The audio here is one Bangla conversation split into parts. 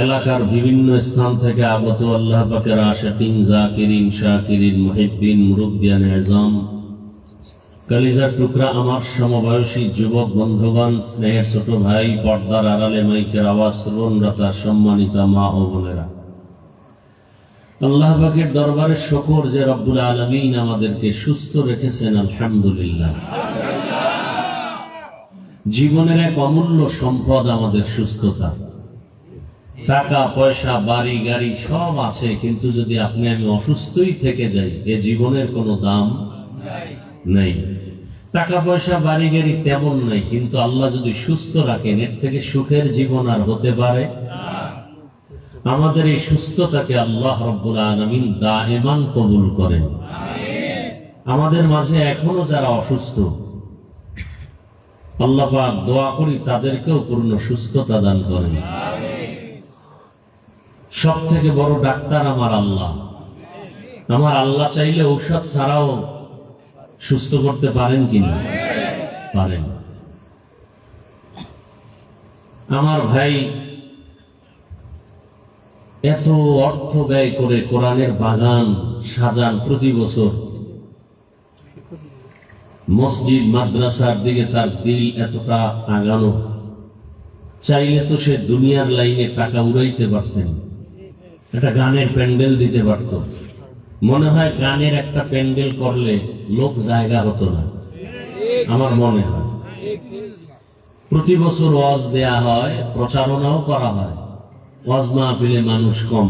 এলাকার বিভিন্ন স্থান থেকে আগত আল্লাহ পাকের আশিকিন, জাকিরিন, শাকিরিন, মুহিব্বিন, মুরব্বিয়ান আযম, কলিজার টুকরা আমার সমবয়সী যুবক বন্ধুগণ, স্নেহের ছোট ভাই, পর্দার আড়ালে মাইকের আওয়াজ শ্রবণরতা সম্মানিতা মা ও বোনেরা, আল্লাহ পাকের দরবারে শুকর যে রব্বুল আলামিন আমাদেরকে সুস্থ রেখেছেন, আলহামদুলিল্লাহ। জীবনের এক অমূল্য সম্পদ আমাদের সুস্থতা। টাকা পয়সা, বাড়ি গাড়ি সব আছে, কিন্তু যদি আপনি আমি অসুস্থই থেকে যাই, এ জীবনের কোনো দাম নেই। টাকা পয়সা বাড়ি গাড়ি তেমন নাই, কিন্তু আল্লাহ যদি সুস্থ রাখেন, এর থেকে সুখের জীবন আর হতে পারে। আমাদের এই সুস্থতাকে আল্লাহ রাব্বুল আলামিন দায়েমান কবুল করেন। আমাদের মাঝে এখনো যারা অসুস্থ, আল্লাহ পাক দোয়া করি তাদেরকেও পূর্ণ সুস্থতা দান করেন। সব থেকে বড় ডাক্তার আমার আল্লাহ। আমার আল্লাহ চাইলে ঔষধ ছাড়াও সুস্থ করতে পারেন কিনা? পারেন। আমার ভাই এত অর্থ ব্যয় করে কোরআনের বাগান সাজান প্রতি বছর, মসজিদ মাদ্রাসার দিকে তার দিল এতটা আগানো, চাইলে তো সে দুনিয়ার লাইনে টাকা উড়াইতে পারতেন, একটা গানের প্যান্ডেল দিতে পারত। মনে হয় গানের একটা প্যান্ডেল করলে লোক জায়গা হতো না, আমার মনে হয়। প্রতি বছর ওয়াজ দেয়া হয়, প্রচারণাও করা হয়, ওয়াজ মাহফিলে মানুষ কম।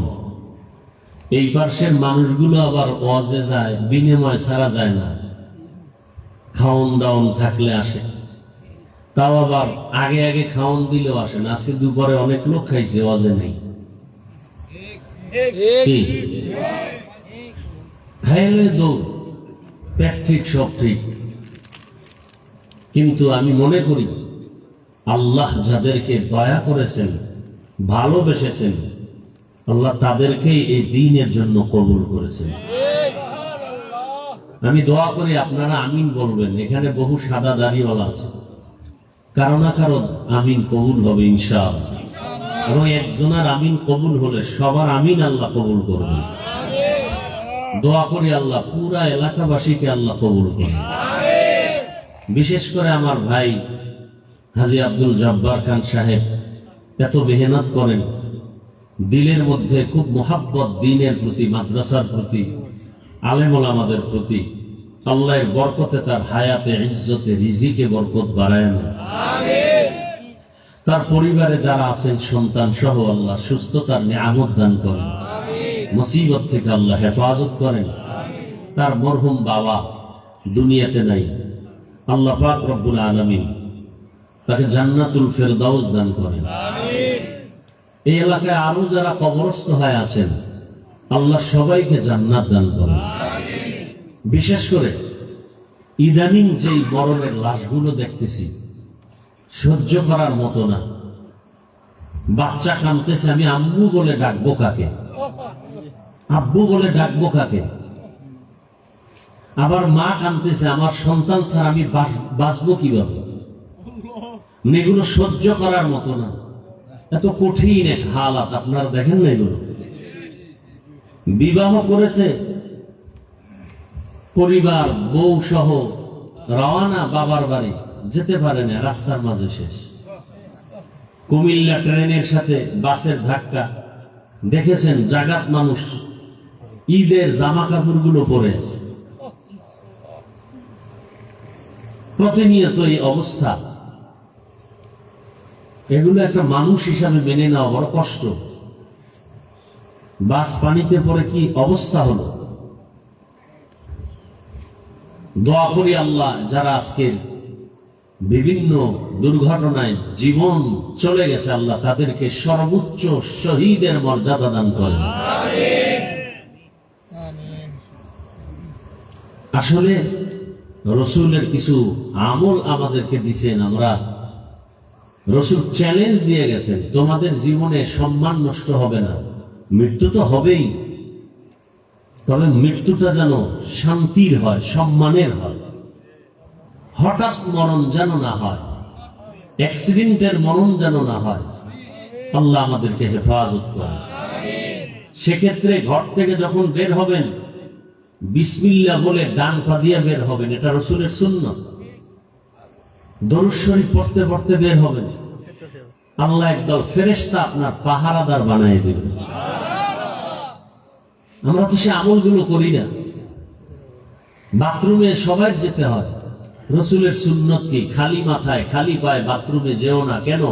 এই পার্শ্বের মানুষগুলো আবার ওয়াজে যায়, বিনিময় ছাড়া যায় না, খাওন দাওন থাকলে আসে। তাও আবার আগে আগে খাওন দিলেও আসে না। আজকে দুপুরে অনেক লোক খাইছে, ওয়াজে নেই। খাইলে দৌড়, পেট ঠিক সব ঠিক। কিন্তু আমি মনে করি আল্লাহ যাদেরকে দয়া করেছেন, ভালোবেসেছেন, আল্লাহ তাদেরকেই এই দ্বীনের জন্য কবুল করেছেন। আমি দোয়া করি আপনারা আমিন বলবেন। এখানে বহু সাদা দাড়িওয়ালা আছে, কারো না কারো আমিন কবুল হবে ইনশাআল্লাহ। এবং একজনের আমিন কবুল হলে সবার আমিন আল্লাহ কবুল করবেন। দোয়া করি আল্লাহ পুরা এলাকাবাসীকে আল্লাহ কবুল করবেন। বিশেষ করে আমার ভাই হাজী আব্দুল জব্বার খান সাহেব এত মেহনত করেন, দিলের মধ্যে খুব মোহাব্বত দ্বীনের প্রতি, মাদ্রাসার প্রতি, আলেম ওলামাদের প্রতি। আল্লাহর বরকতে তার হায়াতে, ইজ্জতে, রিজিকে বরকত বাড়ায় না। তার পরিবারে যারা আছেন সন্তান সহ আল্লাহ সুস্থতার নিয়ামত দান করেন, মুসিবত থেকে আল্লাহ হেফাজত করেন। তার মরহুম বাবা দুনিয়াতে নাই, আল্লাহ পাক রব্বুল আলামিন তাকে জান্নাতুল ফেরদাউস দান করেন। এই এলাকায় আরো যারা কবরস্থ হয়ে আছেন, আল্লাহ সবাইকে জান্নাত দান করেন। বিশেষ করে ইদানিং যেই মরণের লাশগুলো দেখতেছি, সহ্য করার মতো না। বাচ্চা কাঁদতেছে, আমি আম্মু বলে ডাকবো কাকে? আব্বু বলে ডাকবো কাকে? আবার মা কাঁদতেছে, আমার সন্তান ছাড়া আমি বাঁচবো কিভাবে? এগুলো সহ্য করার মতো না। এত কঠিন এক হালাত, আপনারা দেখেন না? এগুলো বিবাহ করেছে, পরিবার বউ সহ রওনা বাবার বাড়ি, যেতে পারে না, রাস্তার মাঝে শেষ। কুমিল্লা ট্রেনের সাথে বাসের ধাক্কা, দেখেছেন জাগাত মানুষ ঈদের জামা কাপড় গুলো পরে আছে। প্রতিনিয়ত এই অবস্থা, এগুলো একটা মানুষ হিসাবে মেনে নেওয়া বড় কষ্ট। বাস পানিতে পড়ে কি অবস্থা হলো। দোয়া করি আল্লাহ যারা আজকে বিভিন্ন দুর্ঘটনায় জীবন চলে গেছে, আল্লাহ তাদেরকে সর্বোচ্চ শহীদের মর্যাদা দান করেন। আসলে রসুলের কিছু আমল আমাদেরকে দিচ্ছেন, আমরা রসুল চ্যালেঞ্জ দিয়ে গেছেন, তোমাদের জীবনে সম্মান নষ্ট হবে না, মৃত্যু তো হবেই, তবে মৃত্যুটা যেন শান্তির হয়, সম্মানের হয়। হঠাৎ মরণ যেন না হয়, অ্যাক্সিডেন্টের মরণ যেন না হয়। আল্লাহ আমাদেরকে হেফাজত করেন। সেক্ষেত্রে ঘর থেকে যখন বের হবেন বিসমিল্লাহ বলে ডান পা দিয়ে বের হবেন, এটা রাসূলের সুন্নাত। দরুদ শরীফ পড়তে পড়তে বের হবেন, আল্লাহ একদল ফেরেশতা আপনার পাহারাদার বানিয়ে দিবেন। আমরা তো সে আমলগুলো করি না। বাথরুমে সবাই যেতে হয়, রাসূলের সুন্নাত কি খালি মাথায় খালি পায়ে বাথরুমে যেও না। কেন?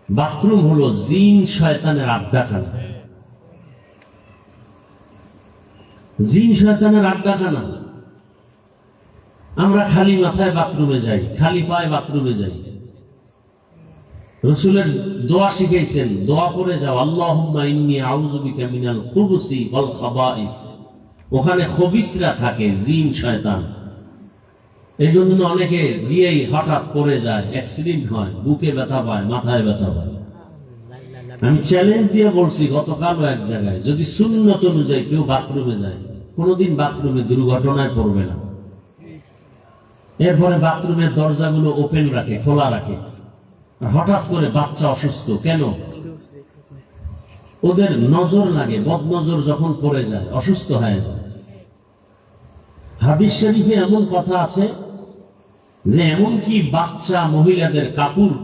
বাথরুম হলো জিন শয়তানের আড্ডাখানা। জিন শয়তানের আড্ডাখানা। আমরা খালি মাথায় বাথরুমে যাই, খালি পায়ে বাথরুমে যাই। রাসূলের দোয়া শিখাইছেন, দোয়া করে যাও, আল্লাহুম্মা ইন্নী আউযু বিকা মিনাল খুবুসি ওয়াল খাবাইস। ওখানে খবিসরা থাকে, জিন শয়তান। এই জন্য অনেকে গিয়েই হঠাৎ পড়ে যায়, অ্যাক্সিডেন্ট হয়, বুকে ব্যথা পায়, মাথায় ব্যথা পায়। আমি চ্যালেঞ্জ দিয়ে বলছি গতকালও এক জায়গায়, যদি সুন্নত অনুযায়ী কেউ বাথরুমে যায়, কোনোদিন বাথরুমে দুর্ঘটনায় পড়বে না। এরপরে বাথরুমের দরজাগুলো ওপেন রাখে, খোলা রাখে। হঠাৎ করে বাচ্চা অসুস্থ, কেন? ওদের নজর লাগে, বদনজর যখন পড়ে যায় অসুস্থ হয়ে যায়। হাদিস শরীফে এমন কথা আছে যে এমনকি বাচ্চা মহিলাদের কাপড়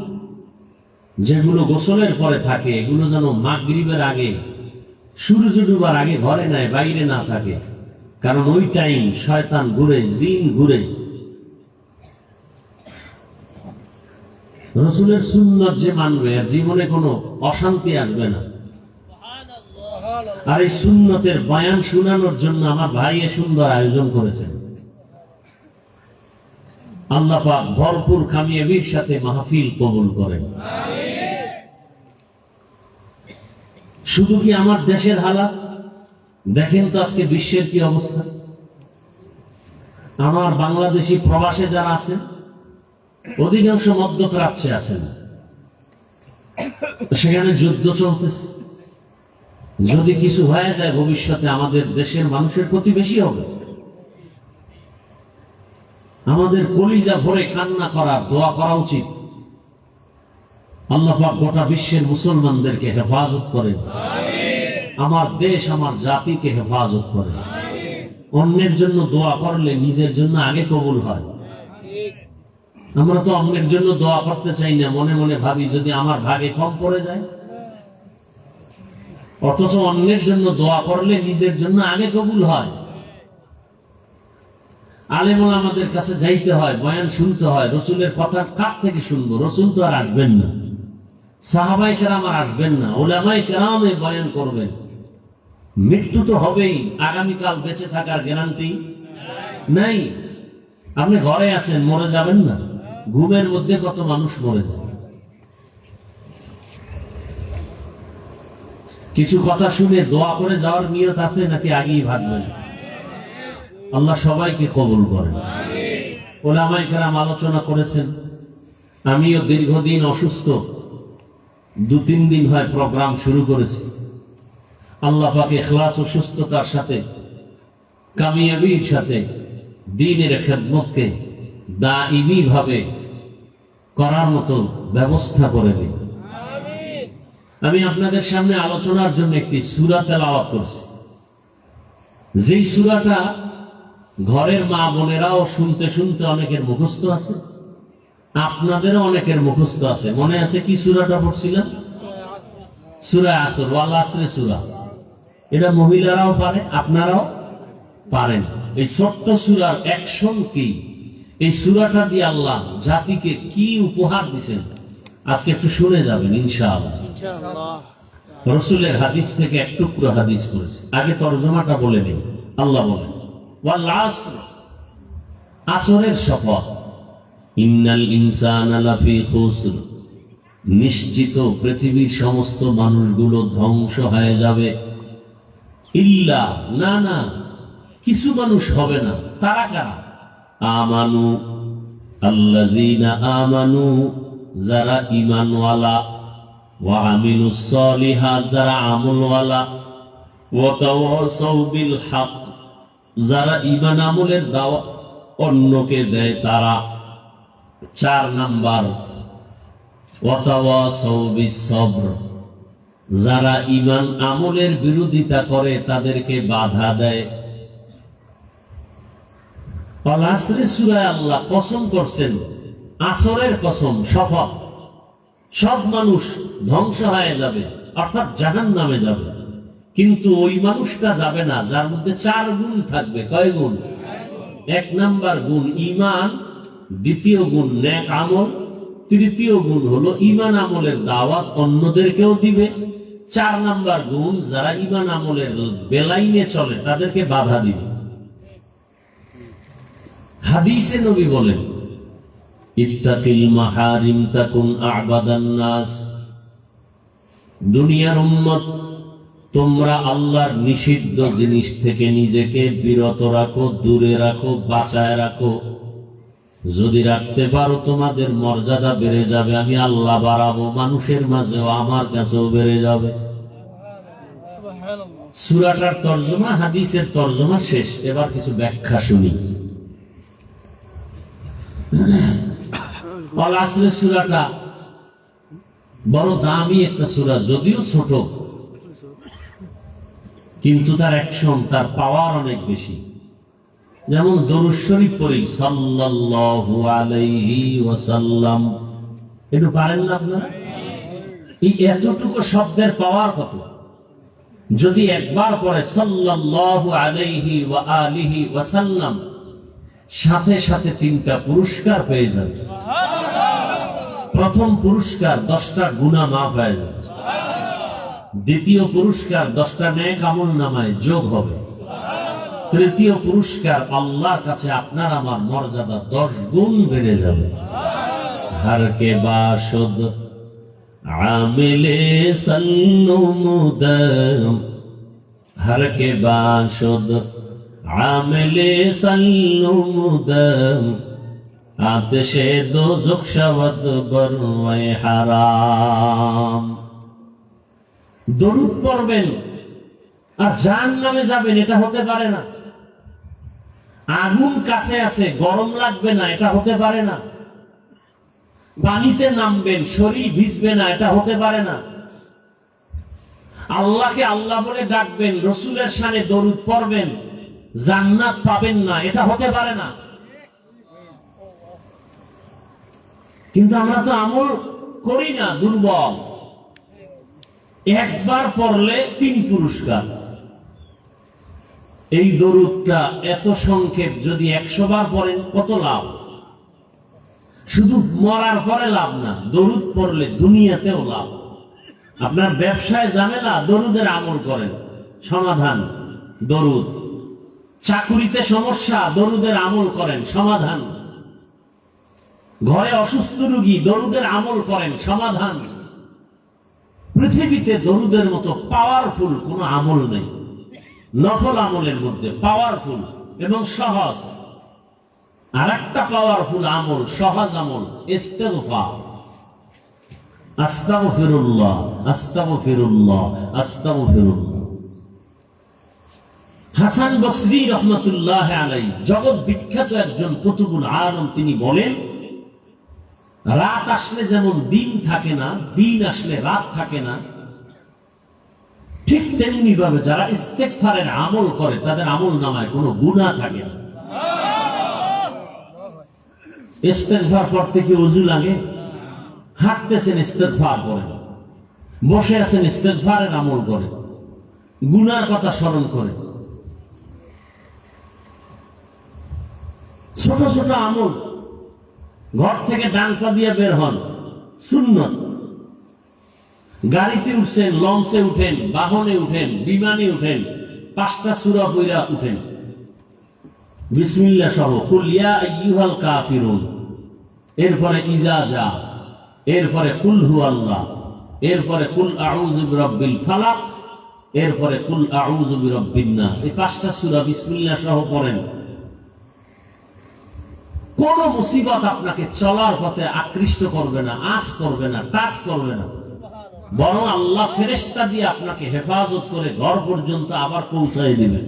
যেগুলো গোসলের পরে থাকে, এগুলো যেন মাগরিবের আগে, সূর্য ডুবার আগে ঘরে নেয়, বাইরে না থাকে। কারণ ওই টাইম শয়তান ঘুরে, জিন ঘুরে। রাসূলের সুন্নাত যে মানবে আর জীবনে কোনো অশান্তি আসবে না। আর এই সুন্নতের বয়ান শোনানোর জন্য আমার ভাই এ সুন্দর আয়োজন করেছেন। আল্লাহ পাক ভরপুর কামিয়াবির সাথে মাহফিল কবুল করেন। শুধু কি আমার দেশের হালাত দেখেন তো, আজকে বিশ্বের কি অবস্থা। আমার বাংলাদেশি প্রবাসে যারা আছেন অধিকাংশ মধ্যপ্রাচ্যে আছেন, সেখানে যুদ্ধ চলতেছে। যদি কিছু হয়ে যায় ভবিষ্যতে আমাদের দেশের মানুষের ক্ষতি বেশি হবে। আমাদের কলিজা ভরে কান্না করার দোয়া করা উচিত। আল্লাহ পাক গোটা বিশ্বের মুসলমানদেরকে হেফাজত করেন, আমার দেশ আমার জাতিকে হেফাজত করেন। অন্যের জন্য দোয়া করলে নিজের জন্য আগে কবুল হয়। আমরা তো অন্যের জন্য দোয়া করতে চাই না, মনে মনে ভাবি যদি আমার ভাগে কম পড়ে যায়। অথচ অন্যের জন্য দোয়া করলে নিজের জন্য আগে কবুল হয়। আলেম ওলামাদের কাছে যাইতে হয়, বয়ান শুনতে হয়। রাসূলের কথা কার থেকে শুনবো? রাসূল তো আর আসবেন না, সাহাবায়ে কেরাম আর আসবেন না, উলামায়ে কেরাম বয়ান করবেন। মৃত্যু তো হবেই, আগামীকাল বেঁচে থাকার গ্যারান্টি নাই। আপনি ঘরে আছেন, মরে যাবেন না। ঘুমের মধ্যে কত মানুষ মরে যায়। কিছু কথা শুনে দোয়া করে যাওয়ার নিয়ত আছে নাকি আগেই ভাববেন? আল্লাহ সবাইকে কবুল করেন। উলামায়ে কেরাম আলোচনা করেছেন। আমিও দীর্ঘদিন অসুস্থ, 2-3 দিন হয় প্রোগ্রাম শুরু করেছি। আল্লাহ পাক ইখলাস ও সুস্থতার সাথে, কামিয়াবির সাথে দ্বীনের খেদমতকে দাইমি ভাবে করার মতো ব্যবস্থা করে দিন। আমি আপনাদের সামনে আলোচনার জন্য একটি সূরা তেলাওয়াত করছি, যেই সূরাটা ঘরের মা বোনেরাও শুনতে শুনতে অনেকের মুখস্থ আছে, আপনাদেরও অনেকের মুখস্থ আছে। মনে আছে কি সূরাটা পড়ছিলাম? সূরা আসর, ওয়াল আসরে সূরা। এটা মহিলারাও পারে, আপনারাও পারেন। এই ছোট্ট সূরার অ্যাকশন কি, এই সূরাটা দিয়ে আল্লাহ জাতিকে কি উপহার দিয়েছেন আজকে একটু শুনে যাবেন ইনশাআল্লাহ। রাসূলের হাদিস থেকে এক টুকরো হাদিস করেছে। আগে তরজমাটা বলে নিন। আল্লাহ বলেন, ওয়াল আসর, আসরের শপথ, ইন্নাল ইনসানা লাফি খুসর, নিশ্চিত পৃথিবীর সমস্ত মানুষগুলো ধ্বংস হয়ে যাবে। ইল্লা, না না, কিছু মানুষ হবে না। তারা কারা? আমানু, আল্লাযীনা আমানু, যারা ঈমানওয়ালা, ওয়া আমিলুস সলিহাত, যারা আমলওয়ালা, ওয়া তাওয়াসাউ বিল হক, যারা ঈমান আমলের দাওয়াত অন্যকে দেয় তারা। 4 নাম্বার, ওয়াতাওয়াসাউ বিস-সবর, যারা ঈমান আমলের বিরোধিতা করে তাদেরকে বাধা দেয়। আল আসরের সূরায় আল্লাহ কসম করছেন, আসরের কসম, শপথ, সব মানুষ ধ্বংস হয়ে যাবে, অর্থাৎ জাহান্নামে যাবে, কিন্তু ওই মানুষটা যাবে না যার মধ্যে 4 গুণ থাকবে। কয় গুণ? 1 নাম্বার গুণ ঈমান, দ্বিতীয় গুণ নেক আমল, তৃতীয় গুণ হলো ঈমান আমলের দাওয়াত অন্যদেরকেও দিবে, 4 নাম্বার গুণ যারা ঈমান আমলের বেলাইনে চলে তাদেরকে বাধা দিবে। হাদিসে নবী বলেন, ইত্তাকিল মাহারিম তাকুন আ'বাদান নাস, দুনিয়ার উম্মত তোমরা আল্লাহর নিষিদ্ধ জিনিস থেকে নিজেকে বিরত রাখো, দূরে রাখো, বাঁচায় রাখো। যদি রাখতে পারো তোমাদের মর্যাদা বেড়ে যাবে, আমি আল্লাহ বাড়াবো, মানুষের মাঝেও আমার কাছেও বেড়ে যাবে। সূরাটার তরজমা, হাদিসের তরজমা শেষ, এবার কিছু ব্যাখ্যা শুনি। আল আসরের সূরাটা বড় দামি একটা সূরা, যদিও ছোট, কিন্তু তার অ্যাকশন, তার পাওয়ার অনেক বেশি। যেমন দরুদ শরীফ পড়ি, সাল্লাল্লাহু আলাইহি ওয়াসাল্লাম, একটু পারেন না আপনারা? এই এতটুকু শব্দের পাওয়ার কত! যদি একবার পড়ে সাল্লাল্লাহু আলাইহি ওয়া আলিহি ওয়াসাল্লাম, সাথে সাথে 3টা পুরস্কার পেয়ে যাবে। প্রথম পুরস্কার 10টা গুনাহ মাফ হয়ে যাবে, দ্বিতীয় পুরস্কার 10টা নেক আমল নামায় যোগ হবে, তৃতীয় পুরস্কার আল্লাহর কাছে আপনার আমার মর্যাদা 10 গুণ বেড়ে যাবে। হর কে বাশদ আমিলে সন্নুমুদম, হর কে বাশদ আমিলে সন্নুমুদম, আতশে দোজখ শবদ বরওয়ে হারাম। দরুদ পড়বেন আর জাহান্নামে যাবেন, এটা হতে পারে না। আগুন কাছে আছে, গরম লাগবে না, এটা হতে পারে না। পানিতে নামবেন, শরীর ভিজবে না, এটা হতে পারে না। আল্লাহকে আল্লাহ বলে ডাকবেন, রসুলের শানে দরুদ পড়বেন, জান্নাত পাবেন না, এটা হতে পারে না। কিন্তু আমরা তো আমল করি না, দুর্বল। একবার পড়লে 3 পুরস্কার। এই দরুদটা এত সংক্ষেপ, যদি 100 বার পড়েন কত লাভ! শুধু মরার পরে লাভ না, দরুদ পড়লে দুনিয়াতেও লাভ। আপনার ব্যবসায় ঝামেলা, দরুদের আমল করেন, সমাধান দরুদ। চাকুরিতে সমস্যা, দরুদের আমল করেন, সমাধান। ঘরে অসুস্থ রোগী, দরুদের আমল করেন, সমাধান। পৃথিবীতে দরুদের মতো পাওয়ারফুল কোন আমল নেই। নফল আমলের মধ্যে পাওয়ারফুল এবং সহজ। আর একটা পাওয়ারফুল আমল, সহজ আমল, ইস্তিগফার। আস্তাগফিরুল্লাহ, আস্তাগফিরুল্লাহ, আস্তাগফিরুল্লাহ। হাসান বসরি রহমাতুল্লাহ আলাইহি, জগৎ বিখ্যাত একজন কুতুবুল আলম, তিনি বলেন, রাত আসলে যেমন দিন থাকে না, দিন আসলে রাত থাকে না, ঠিক তেমনি ভাবে যারা ইস্তেগফারের আমল করে তাদের আমল নামায় কোনো গুনাহ থাকে না। ইস্তেগফার করতে কি ওযু লাগে? হাঁটতেছেন ইস্তেগফার করেন, বসে আছেন ইস্তেগফারের আমল করে, গুনার কথা স্মরণ করে। ছোট ছোট আমল, ঘর থেকে ডান পা দিয়ে বের হন, সুন্নত। গাড়িতে উঠছেন, লঞ্চে উঠেন, বাহনে উঠেন, বিমানে উঠেন, 5টা সূরা পড়া উঠেন, বিসমিল্লাহ সহ, কুল ইয়া আইয়ুহাল কাফিরুন, এরপরে ইজা জা, এরপরে কুল হুয়াল্লাহ, এরপরে কুল আউযু বিরাব্বিল ফালাক, এরপরে কুল আউযু বিরাব্বিন নাস। এই 5টা সূরা বিসমিল্লাহ সহ পড়েন। কোন মুসিবত আপনাকে চলার পথে আকৃষ্ট করবে না, আঁচ করবে না, টাচ করবে না, বরং আল্লাহ ফেরেশতা দিয়ে আপনাকে হেফাজত করে ঘর পর্যন্ত আবার পৌঁছায় দিবেন।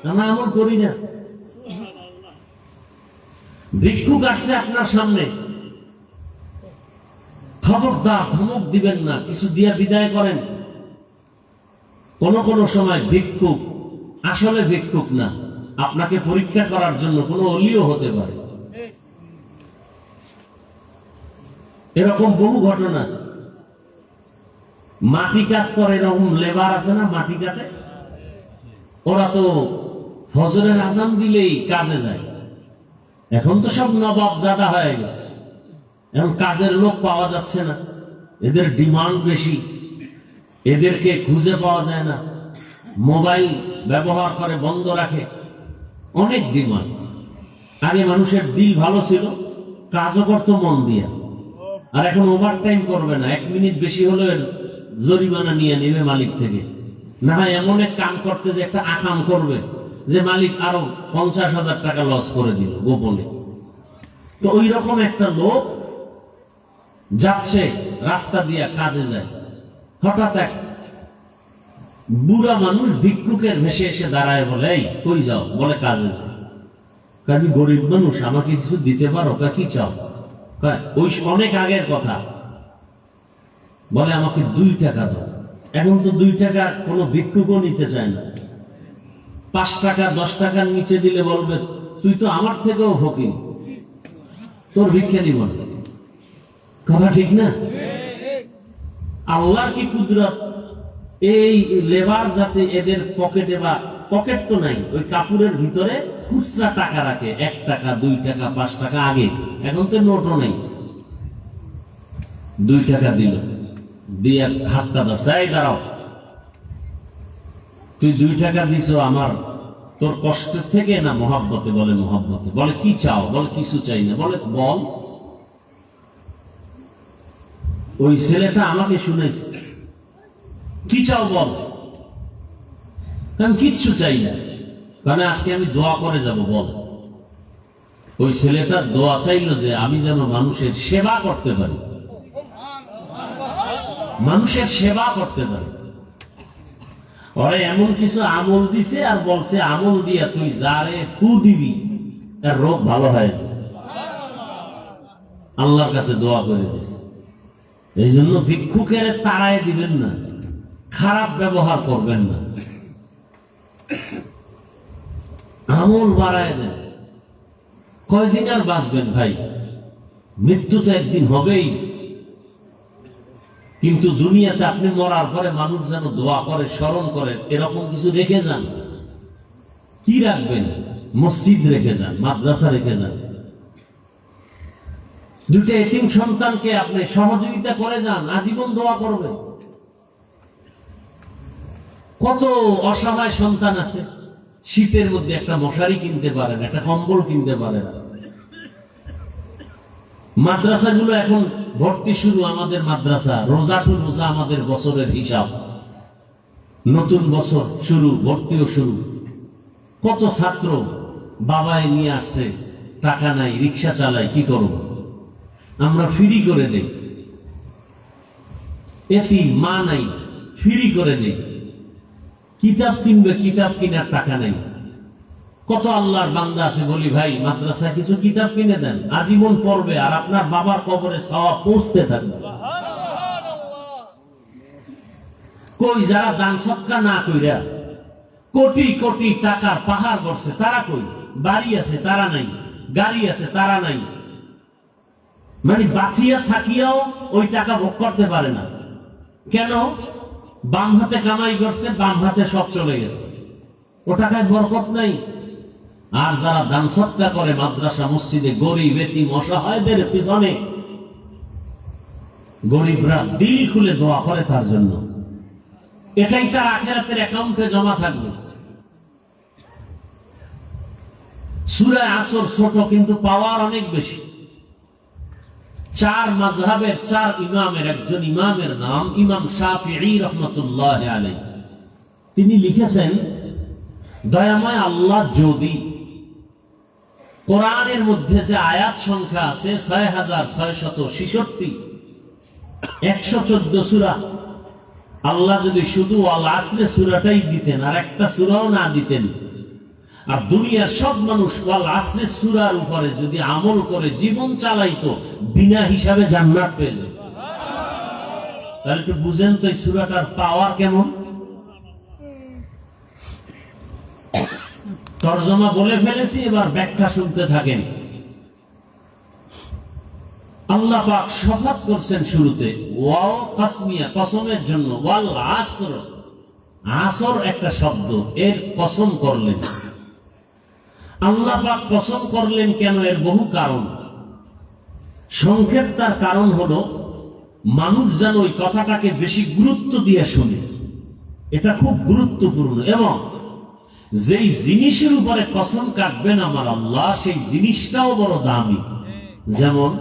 আমরা আমল করি না। ভিক্ষুক আসছে আপনার সামনে, খবরদার ধমক দিবেন না, কিছু দিয়া বিদায় করেন। কোন সময় ভিক্ষুক আসলে ভিক্ষুক না, আপনাকে পরীক্ষা করার জন্য কোন অলিও হতে পারে। এরকম বহু ঘটনা আছে। মাটি কাজ করে, এরকম লেবার আছে না মাটি কাটে, ওরা তো ফজরের আজান দিলেই কাজে যায়। এখন তো সব নবাব জাদা হয়ে গেছে, এখন কাজের লোক পাওয়া যাচ্ছে না, এদের ডিমান্ড বেশি, এদেরকে খুঁজে পাওয়া যায় না, মোবাইল ব্যবহার করে বন্ধ রাখে, অনেক ডিমান্ড। আগে মানুষের দিল ভালো ছিল, কাজও করতো মন দিয়া, আর এখন ওভার টাইম করবে না, 1 মিনিট বেশি হলে জরিমানা নিয়ে নেবে মালিক থেকে, না হয় এমন এক কাম করতে যে একটা আকাম করবে যে মালিক আরো 50,000 টাকা লস করে দিল গোপনে। তো ওই রকম একটা লোক যাচ্ছে রাস্তা দিয়ে কাজে যায়, হঠাৎ এক বুড়া মানুষ ভিক্ষুকের ভেসে এসে দাঁড়ায়, বলে এই কই যাও? বলে কাজে যাও। আমি গরিব মানুষ, আমাকে কিছু দিতে পারো? কি চাও? ওই অনেক আগের কথা। বলে আমাকে 2 টাকা দাও। এখন তো 2 টাকা কোনো ভিক্ষুকও নিতে চায় না। 5 টাকা 10 টাকার নিচে দিলে বলবে তুই তো আমার থেকেও ফকির, তোর ভিক্ষা দিব না। কথা ঠিক না? আল্লাহর কি কুদরত, এই লেবার যাতে এদের পকেটে, বা পকেট তো নাই, ওই কাপড়ের ভিতরে খুচরা টাকা রাখে, 1 টাকা 2 টাকা 5 টাকা। আগে, এখন তো নোটও নেই। 2 টাকা দিল, দিয়ে হাতটা ধরছে, এই দাঁড়াও, তুই 2 টাকা দিছ আমার তোর কষ্টের থেকে না মহব্বতে? বলে মহব্বতে। বলে কি চাও? বলে কিছু চাই না। বলে বল। ওই ছেলেটা আমাকে শুনেছে, কি চাও বল। আমি কিচ্ছু চাই না, কারণ আজকে আমি দোয়া করে যাব। বল। ওই ছেলেটা দোয়া চাইল যে আমি যেন মানুষের সেবা করতে পারি, মানুষের সেবা করতে পারি। ওরা এমন কিছু আমল দিছে আর বলছে আমল দিয়া তুই যারে ফু দিবি তার রোগ ভালো হয়। আল্লাহর কাছে দোয়া করে দিছে। এই জন্য ভিক্ষুকের তাড়ায় দিবেন না, খারাপ ব্যবহার করবেন না, আমল বাড়ায় দেন। কয়দিন আর বাঁচবেন ভাই? মৃত্যু তো একদিন হবেই। কিন্তু দুনিয়াতে আপনি মরার পরে মানুষ যেন দোয়া করে, স্মরণ করে, এরকম কিছু রেখে যান। কি রাখবেন? মসজিদ রেখে যান, মাদ্রাসা রেখে যান। 2টা এতিম সন্তানকে আপনি সহযোগিতা করে যান, আজীবন দোয়া করবেন। কত অসহায় সন্তান আছে, শীতের মধ্যে একটা মশারি কিনতে পারেন, একটা কম্বল কিনতে পারেন। মাদ্রাসাগুলো এখন ভর্তি শুরু, আমাদের মাদ্রাসা রোজা টু রোজা আমাদের বছরের হিসাব, নতুন বছর শুরু, ভর্তিও শুরু। কত ছাত্র বাবায় নিয়ে আসছে, টাকা নাই, রিক্সা চালাই, কি করব? আমরা ফ্রি করে দেই। এতিম মা নাই, ফ্রি করে দেই। কিতাব কিনবে, কিতাব কিনার টাকা নাই। কত আল্লাহর বান্দা আছে, বলি ভাই মাদ্রাসা কিছু কিতাব কিনে দেন, আজীবন পড়বে, আর আপনার বাবার কবরে সওয়াব পৌঁছতে থাকবে। কই যারা দান সদকা না কইরা কোটি কোটি টাকার পাহাড় করছে, তারা কই? বাড়ি আছে তারা নাই, গাড়ি আছে তারা নাই, মানে বাঁচিয়া থাকিয়াও ওই টাকা ভোগ করতে পারে না। কেন? বাম হাতে কামাই করছে, বাম হাতে সব চলে গেছে, ও টাকায় বরকত নাই। আর যারা দান সদকা করে মাদ্রাসা মসজিদে, গরিব এতিম অসহায়দের পিছনে, গরিবরা দিল খুলে দোয়া করে তার জন্য, এটাই তার আখিরাতের অ্যাকাউন্টে জমা থাকবে। সূরা আসর ছোট, কিন্তু পাওয়ার অনেক বেশি। 4 মাযহাবের 4 ইমামের একজন ইমামের নাম ইমাম শাফিঈ রাহমাতুল্লাহ আলাইহি। তিনি লিখেছেন, দয়াময় আল্লাহ যদি কোরআনের মধ্যে যে আয়াত সংখ্যা আছে 6666, 114 সূরা, আল্লাহ যদি শুধু আল আসরে সূরাটাই দিতেন, আর একটা সূরাও না দিতেন, আর দুনিয়ার সব মানুষ আল আসরে সূরার উপরে যদি আমল করে জীবন চালাইতো, বিনা হিসাবে জান্নাত পেয়ে যেত। তাহলে একটু বুঝেন তো এই সূরাটার পাওয়ার কেমন। তরজমা বলে ফেলেছি, এবার ব্যাখ্যা শুনতে থাকেন। আল্লাহ পাক শপথ করছেন শুরুতে, ওয়াও কাসমিয়া, কসমের জন্য, ওয়াল আসর, আসর একটা শব্দ, এর কসম করলেন। আল্লাহ পাক কসম করলেন কেন? এর বহু কারণ। সংক্ষেপ তার কারণ হলো মানুষ যেন ওই কথাটাকে বেশি গুরুত্ব দিয়ে শুনে। এটা খুব গুরুত্বপূর্ণ, এবং যেই জিনিসের উপরে কসম কাটবেন আমার আল্লাহ, সেই জিনিসটাও বড় দামি। যেমন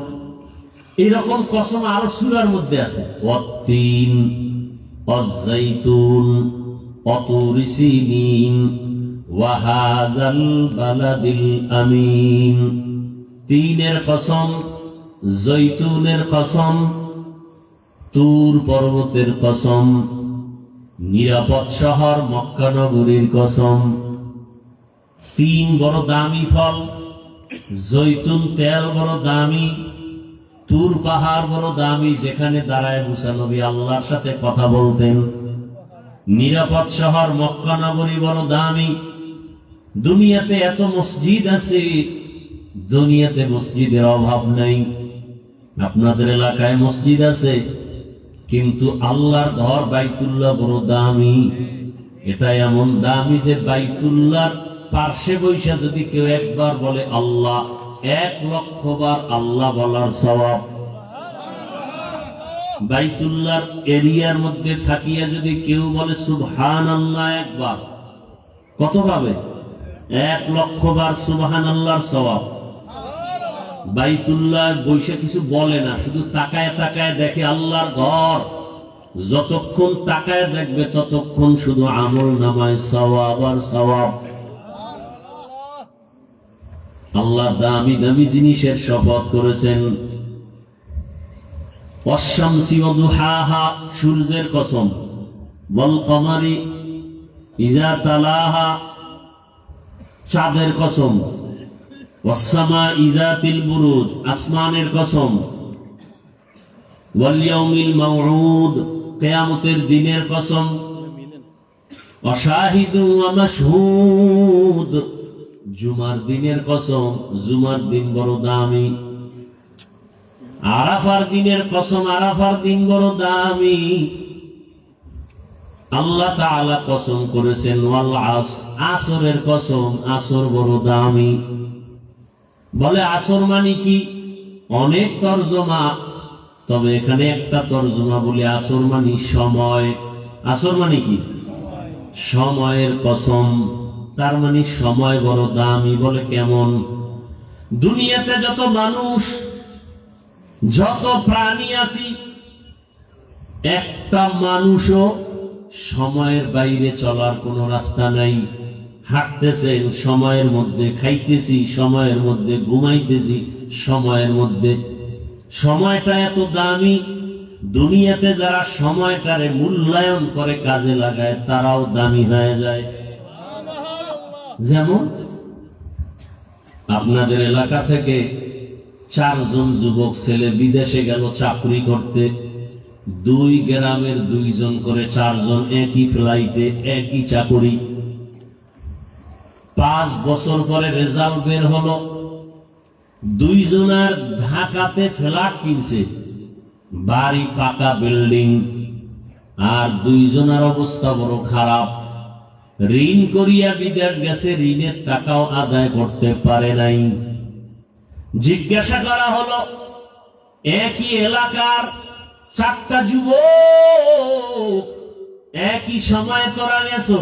এইরকম কসম আরো সূরার মধ্যে আছে, ওয়াত্তিন, ওয়াজ্জাইতুন, ওয়াতুরি সিনিন, ওয়া হাযাল বালাদিল আমিন। তিনের কসম, জৈতুনের কসম, তুর পর্বতের কসম, নিরাপদ শহর মক্কা নগরীর কসম। তিন বড় দামি ফল, জৈতুন তেল বড় দামি, তুর পাহাড় বড় দামি, যেখানে দাঁড়ায় মুসা নবী আল্লাহর সাথে কথা বলতেন। নিরাপদ শহর মক্কা নগরী বড় দামি। দুনিয়াতে এত মসজিদ আছে, দুনিয়াতে মসজিদের অভাব নাই। আপনাদের এলাকায় মসজিদ আছে, কিন্তু আল্লাহর ঘর বাইতুল্লাহ বড় দামি। এটা এমন দামি যে বাইতুল্লাহর পার্শ্বে বৈশা যদি কেউ একবার বলে আল্লাহ, 1,00,000 বার আল্লাহ বলার সওয়াব। বাইতুল্লাহর এরিয়ার মধ্যে থাকিয়া যদি কেউ বলে সুবহানাল্লাহ একবার, কত পাবে? 1,00,000 বার সুবহানাল্লাহর সওয়াব। বাইতুল্লাহ বৈশা কিছু বলে না, শুধু তাকায় তাকায় দেখে আল্লাহর ঘর। যতক্ষণ তাকায় দেখবে ততক্ষণ শুধু আমল নামায় সওয়াব আর সওয়াব। আল্লাহ দামি দামি জিনিসের শপথ করেছেন। ওয়াশ-শামসি ওয়া দুহাহা, সূর্যের কসম। ওয়াল কমারি ইযা তালাহা, চাঁদের কসম। ওয়াস-সামাই যাতিল বুরুজ, আসমানের কসম। ওয়াল ইয়াউমিল মাউউদ, কিয়ামতের দিনের কসম। ওয়া শাহিদুন ওয়া মাশহুদ, জুমার দিনের কসম। জুমার দিন বড় দামি। আরাফার দিনের কসম, আরাফার দিন বড় দামি। আল্লাহ তাআলা কসম করেছেন ওয়াল আসর, আসরের কসম, আসর বড় দামি। বলে আসর মানে কি? অনেক তরজমা, তবে এখানে একটা তরজমা বলি, আসর মানে সময়। আসর মানে কি? সময়ের কসম। তার মানে সময় বড় দামি। বলে কেমন? দুনিয়াতে যত মানুষ, যত প্রাণী আছি, একটা মানুষও সময়ের বাইরে চলার কোনো রাস্তা নাই। হাঁটতেছেন সময়ের মধ্যে, খাইতেছি সময়ের মধ্যে, ঘুমাইতেছি সময়ের মধ্যে। সময়টা এত দামি, দুনিয়াতে যারা সময়টারে মূল্যায়ন করে কাজে লাগায় তারাও দামি হয়ে যায়। যেমন আপনাদের এলাকা থেকে 4 জন যুবক ছেলে বিদেশে গেল চাকরি করতে। 2 গ্রামের 2 জন করে 4 জন, একই ফ্লাইটে, একই চাকরি। 5 বছর পরে রেজাল্ট বের হলো, 2 জনের ঢাকাতে ফ্ল্যাট কিনছে, বাড়ি, পাকা বিল্ডিং, আর 2 জনের অবস্থা বড় খারাপ। ঋণ করিয়া বিদেশ গেছে, ঋণের টাকাও আদায় করতে পারে নাই। জিজ্ঞাসা করা হলো, একই এলাকার 4টা যুবক, একই সময় তোরা গেছো,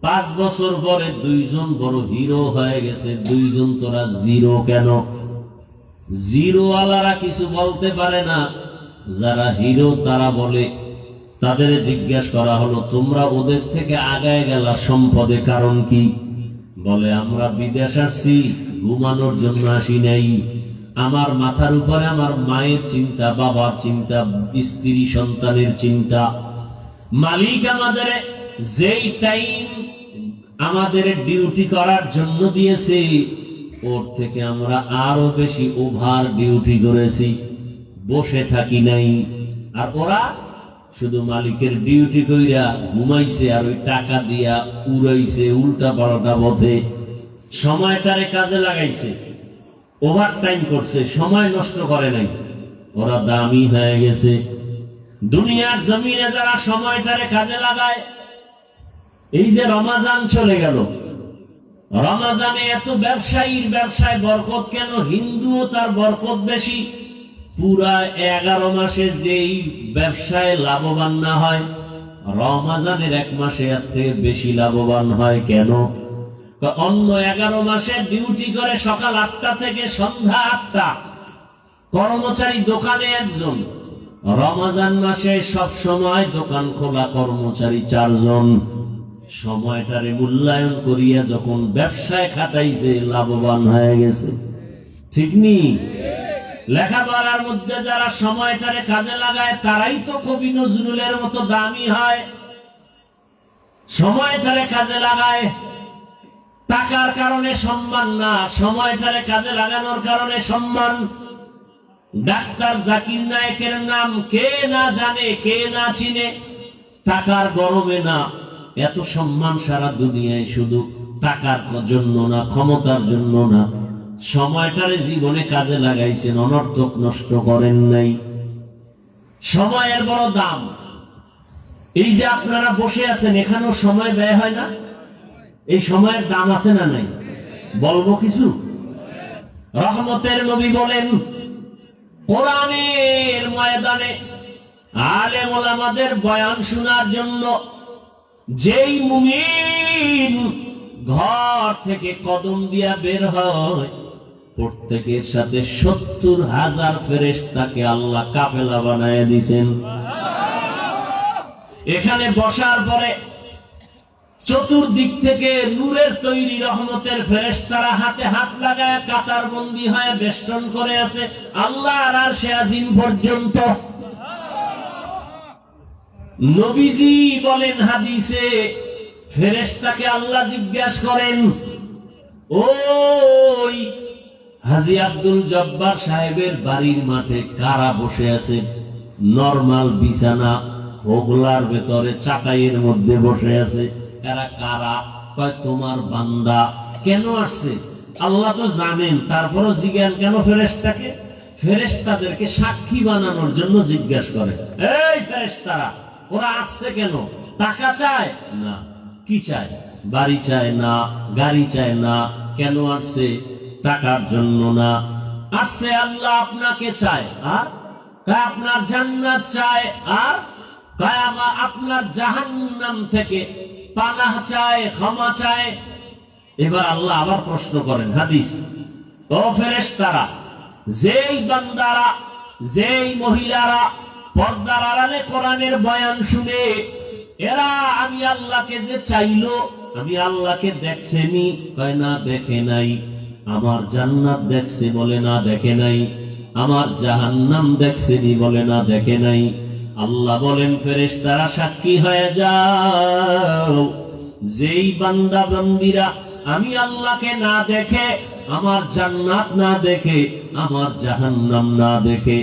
5 বছর পরে 2 জন বড় হিরো হয়ে গেছে, 2 জন তোরা জিরো কেন? জিরো ওয়ালারা কিছু বলতে পারে না, যারা হিরো তারা বলে। তাদের জিজ্ঞাসা করা হলো, তোমরা ওদের থেকে আগায় গেলা সম্পদে, কারণ কি? বলে আমরা বিদেশ আসছি, ঘুমানোর জন্য আসি নাই। আমার মাথার উপরে আমার মায়ের চিন্তা, বাবার চিন্তা, স্ত্রী সন্তানের চিন্তা। মালিক আমাদের যেই টাইম আমাদের ডিউটি করার জন্য দিয়েছে, ওর থেকে আমরা আরো বেশি ওভার ডিউটি করেছি, বসে থাকি নাই। আর ওরা শুধু মালিকের ডিউটি কইরা ঘুমাইছে আর ওই টাকা দিয়া উড়াইছে উল্টা পাল্টা পথে, সময়টারে কাজে লাগাইছে, ওভার টাইম করছে, সময় নষ্ট করে নাই, ওরা দামি হয়ে গেছে। দুনিয়ার জমিনে যারা সময়টারে কাজে লাগায়, এই যে রমাজান চলে গেল, রমাজানে এত ব্যবসায়ীর ব্যবসায় বরকত কেন? হিন্দুও তার বরকত বেশি। পুরা 11 মাসে যেই ব্যবসায় লাভবান না হয়, রমাজানের 1 মাসে এর থেকে বেশি লাভবান হয়। কেন? অন্য 11 মাসে ডিউটি করে সকাল 8টা থেকে সন্ধ্যা 8টা, কর্মচারী দোকানে 1 জন। রমাজান মাসে সব সময় দোকান খোলা, কর্মচারী 4 জন। সময়টারে মূল্যায়ন করিয়া যখন ব্যবসায় খাটাইছে, লাভবান হয়ে গেছে। ঠিক নি? লেখাপড়ার মধ্যে যারা সময়টারে কাজে লাগায়, তারাই তো কবি নজরুলের মতো দামি হয়। সময়টারে কাজে লাগায়, টাকার কারণে সম্মান না, সময়টারে কাজে লাগানোর কারণে সম্মান। ডাক্তার জাকির নায়েকের নাম কে না জানে, কে না চিনে? টাকার গরমে না, এত সম্মান সারা দুনিয়ায় শুধু টাকার জন্য না, ক্ষমতার জন্য না। সময়টারে জীবনে কাজে লাগাইছেন, অনর্থক নষ্ট করেন নাই। সময়ের বড় দাম। এই যে আপনারা বসে আছেন, এখানেও সময় ব্যয় হয় না? এই সময়ের দাম আছে না নাই? বলবো কিছু? রহমতের নবী বলেন, কোরআনের ময়দানে আলেম ওলামাদের বয়ান শোনার জন্য যেই মুমিন ঘর থেকে কদম দিয়া বের হয়, প্রত্যেকের সাথে 70,000 ফেরেশতাকে আল্লাহ কাফেলা বানায় দিয়েছেন। এখানে বসার পরে চতুর্দিক থেকে নূরের তৈরি রহমতের ফেরেশতারা হাতে হাত লাগায় কাতার বন্দী হয়ে বেষ্টন করে আছে আল্লাহর আরশে আজিম পর্যন্ত। নবীজি বলেন হাদিসে, ফেরেশতাকে আল্লাহ জিজ্ঞাসা করেন, ওই হাজী আব্দুল জব্বার সাহেবের বাড়ির মাঠে কারা বসে আছে? নরমাল বিছানা, হোগলার ভেতরে চাটাইয়ের মধ্যে বসে আছে, এরা কারা? কয় তোমার বান্দা। কেন আসছে? আল্লাহ তো জানেন, তারপরও জিজ্ঞাসা কেন ফেরেশতাকে? ফেরেশতাদেরকে সাক্ষী বানানোর জন্য জিজ্ঞাসা করে। এই ফেরেশতারা, ওরা আসছে কেন? টাকা চায় না? কি চায়? বাড়ি চায় না, গাড়ি চায় না। কেন আসছে? টাকার জন্য না, আসছে আল্লাহ আপনাকে চায়, আর আপনার জান্নাত চায়, আর আপনার জাহান্নাম থেকে পানাহ চায়, ক্ষমা চায়। এবার আল্লাহ আবার প্রশ্ন করেন, হাদিস, ও ফেরেশতারা, যেই বান্দারা, যেই মহিলারা পর্দার আড়ালে কোরআনের বয়ান শুনে, এরা আমি আল্লাহকে যে চাইলো, আমি আল্লাহকে দেখছেনি? কয় না, দেখে নাই। আমার জান্নাত দেখছে? বলে না, দেখে নাই। আমার জাহান্নাম দেখছেনি? বলে না, দেখে নাই। আল্লাহ বলেন, ফেরেশতারা সাক্ষী হয়ে যাও, যেই বান্দা বান্দীরা আমি আল্লাহকে না দেখে, আমার জান্নাত না দেখে, আমার জাহান্নাম না দেখে,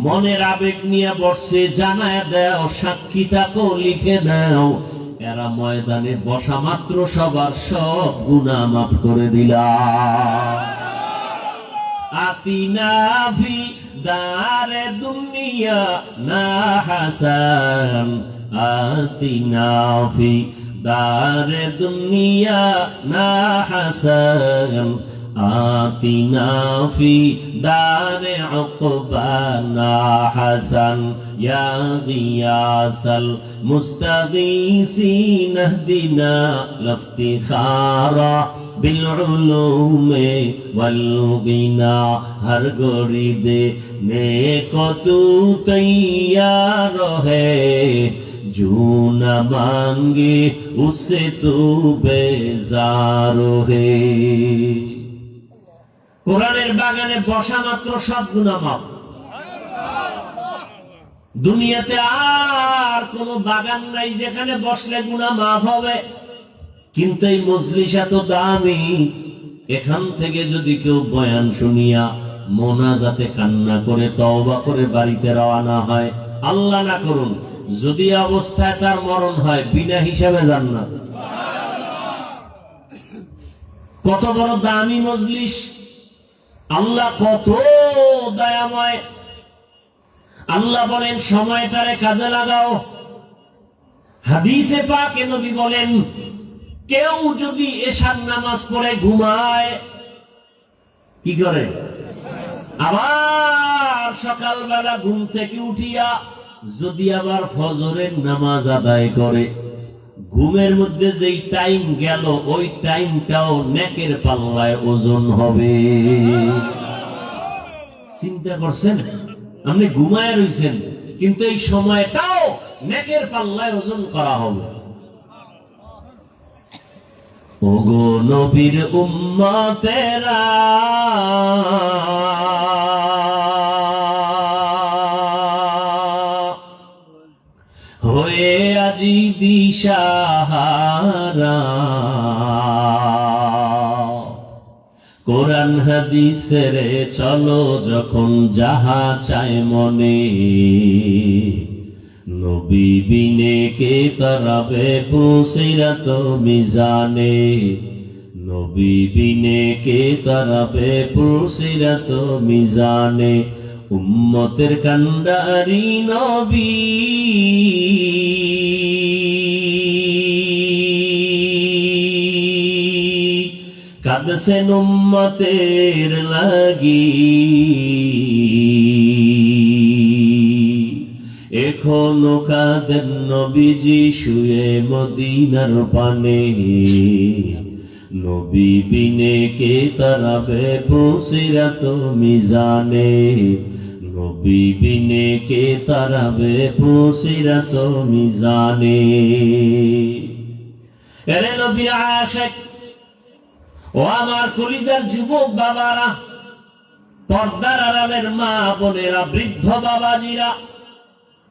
মনের আবেগ নিয়ে বসছে, জানায় দাও, সাক্ষী থাকো, লিখে দাও, এরা ময়দানে বসা মাত্র সবার সব গুনাহ মাফ করে দিলাম। আতিনা ফি দারে দুনিয়া না হাসান, আতিনা ফি দারে দুনিয়া না হাসান, আতিনা ফি দারে উকবানা হাসান, ইয়া গিয়াসাল মুস্তাগীসিন ইহদিনা লিফতিখারা বিল উলুমে ওয়াল গিনা। হর গরিদে নেকো তু তৈয়ার হে, जो न मांगे उससे तू बेजार है। কোরআনের বাগানে বসা মাত্র সব গুনাহ মাফ। দুনিয়াতে আর কোন বাগান নাই যেখানে বসলে গুনাহ মাফ হবে। কিন্তু এই মজলিস এত দামি, এখান থেকে যদি কেউ বয়ান শুনিয়া মোনাজাতে কান্না করে তওবা করে বাড়িতে রওনা হয়, আল্লাহ না করুন যদি অবস্থায় তার মরণ হয় বিনা হিসাবে জান্নাত। কত বড় দামি মজলিস, আল্লাহ কত দয়াময়। আল্লাহ বলেন সময়টারে কাজে লাগাও। হাদিসে পাকে নবী বলেন কেউ যদি এশার নামাজ পড়ে ঘুমায়, কি করে? আবার সকালবেলা ঘুম থেকে উঠিয়া যদি আবার ফজরের নামাজ আদায় করে, ঘুমের মধ্যে যেই টাইম গেল ওই টাইমটাও নেকের পাল্লায় ওজন হবে। চিন্তা করছেন? আপনি ঘুমায় রইছেন কিন্তু এই সময়টাও নেকের পাল্লায় ওজন করা হবে। ওগো নবীর উম্মতেরা, হয়ে আজি দিশাহারা, কোরআন হাদিসের চলো যখন যাহা চায় মনে, নবী বিনে কে তরাবে পুসিরাত মিজানে, নবী বিনে কে তরাবে পুসিরাত মিজানে, উম্মতের কান্ডারি নবী কাঁদছেন উম্মতের লাগি, এখনো কাঁদেন নবীজি শুয়ে মদিনার পানে, নবী বিনে কে তারাবে পুসিরাত মিজানে, নবী বিনে কে তারাবে পুসিরাত মিজানে। এরে নবী আশিক, ও আমার কলিজার যুবক বাবারা, পর্দার আড়ালের মা বোনেরা, বৃদ্ধ বাবাজিরা,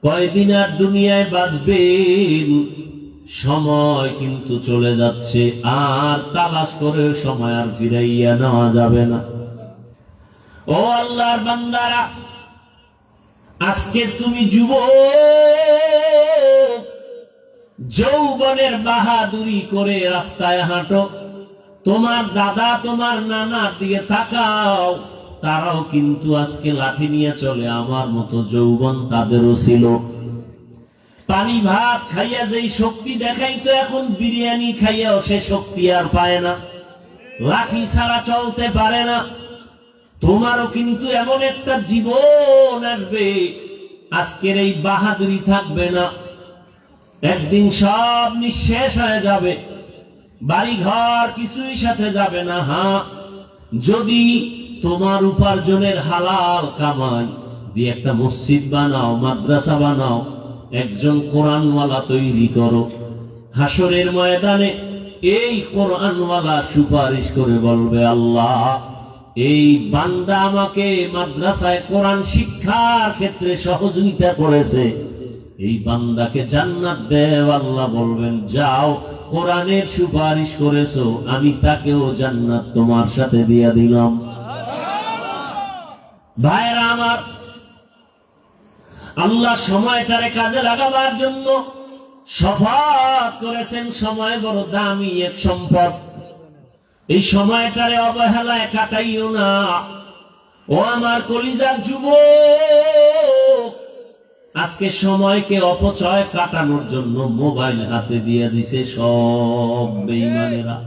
কয়দিন আর দুনিয়ায় বাঁচবেন? সময় কিন্তু চলে যাচ্ছে, আর তালাশ করে সময় আর ফিরাইয়া নেওয়া যাবে না। ও আল্লাহর বান্দারা, আজকে তুমি যুবক, যৌবনের বাহাদুরি করে রাস্তায় হাঁটো, তোমার দাদা তোমার নানার দিকে তাকাও, তারাও কিন্তু আজকে লাঠি নিয়ে চলে। আমার মতো যৌবন তাদেরও ছিল। পানি ভাত খাইয়া যেই শক্তি দেখাইতো, এখন বিরিয়ানি খাইয়াও সে শক্তি আর পায় না, লাঠি ছাড়া চলতে পারে না। তোমারও কিন্তু এমন একটা জীবন আসবে, আজকের এই বাহাদুরি থাকবে না, একদিন সব নিঃশেষ হয়ে যাবে, বাড়ি ঘর কিছুই সাথে যাবে না। হ্যাঁ, যদি তোমার উপার্জনের হালাল কামাই দিয়ে একটা মসজিদ বানাও, মাদ্রাসা বানাও, একজন কোরআনওয়ালা তৈরি করো, হাসরের ময়দানে এই কোরআনওয়ালা সুপারিশ করে বলবে, আল্লাহ এই বান্দা আমাকে মাদ্রাসায় কোরআন শিক্ষার ক্ষেত্রে সহযোগিতা করেছে, এই বান্দাকে জান্নাত দেও। আল্লাহ বলবেন, যাও, কোরআনের সুপারিশ করেছো, আমি তাকেও জান্নাত তোমার সাথে দিয়ে দিলাম। ভাইরা আমার, আল্লাহ সময়টারে কাজে লাগাবার জন্য শপথ করেছেন। সময় বড় দামি এক সম্পদ, এই সময়টারে অবহেলায় কাটাইও না। ও আমার কলিজার যুবক, আজকে সময়কে অপচয় কাটানোর জন্য মোবাইল হাতে দিয়ে দিছে সব বেঈমানেরা।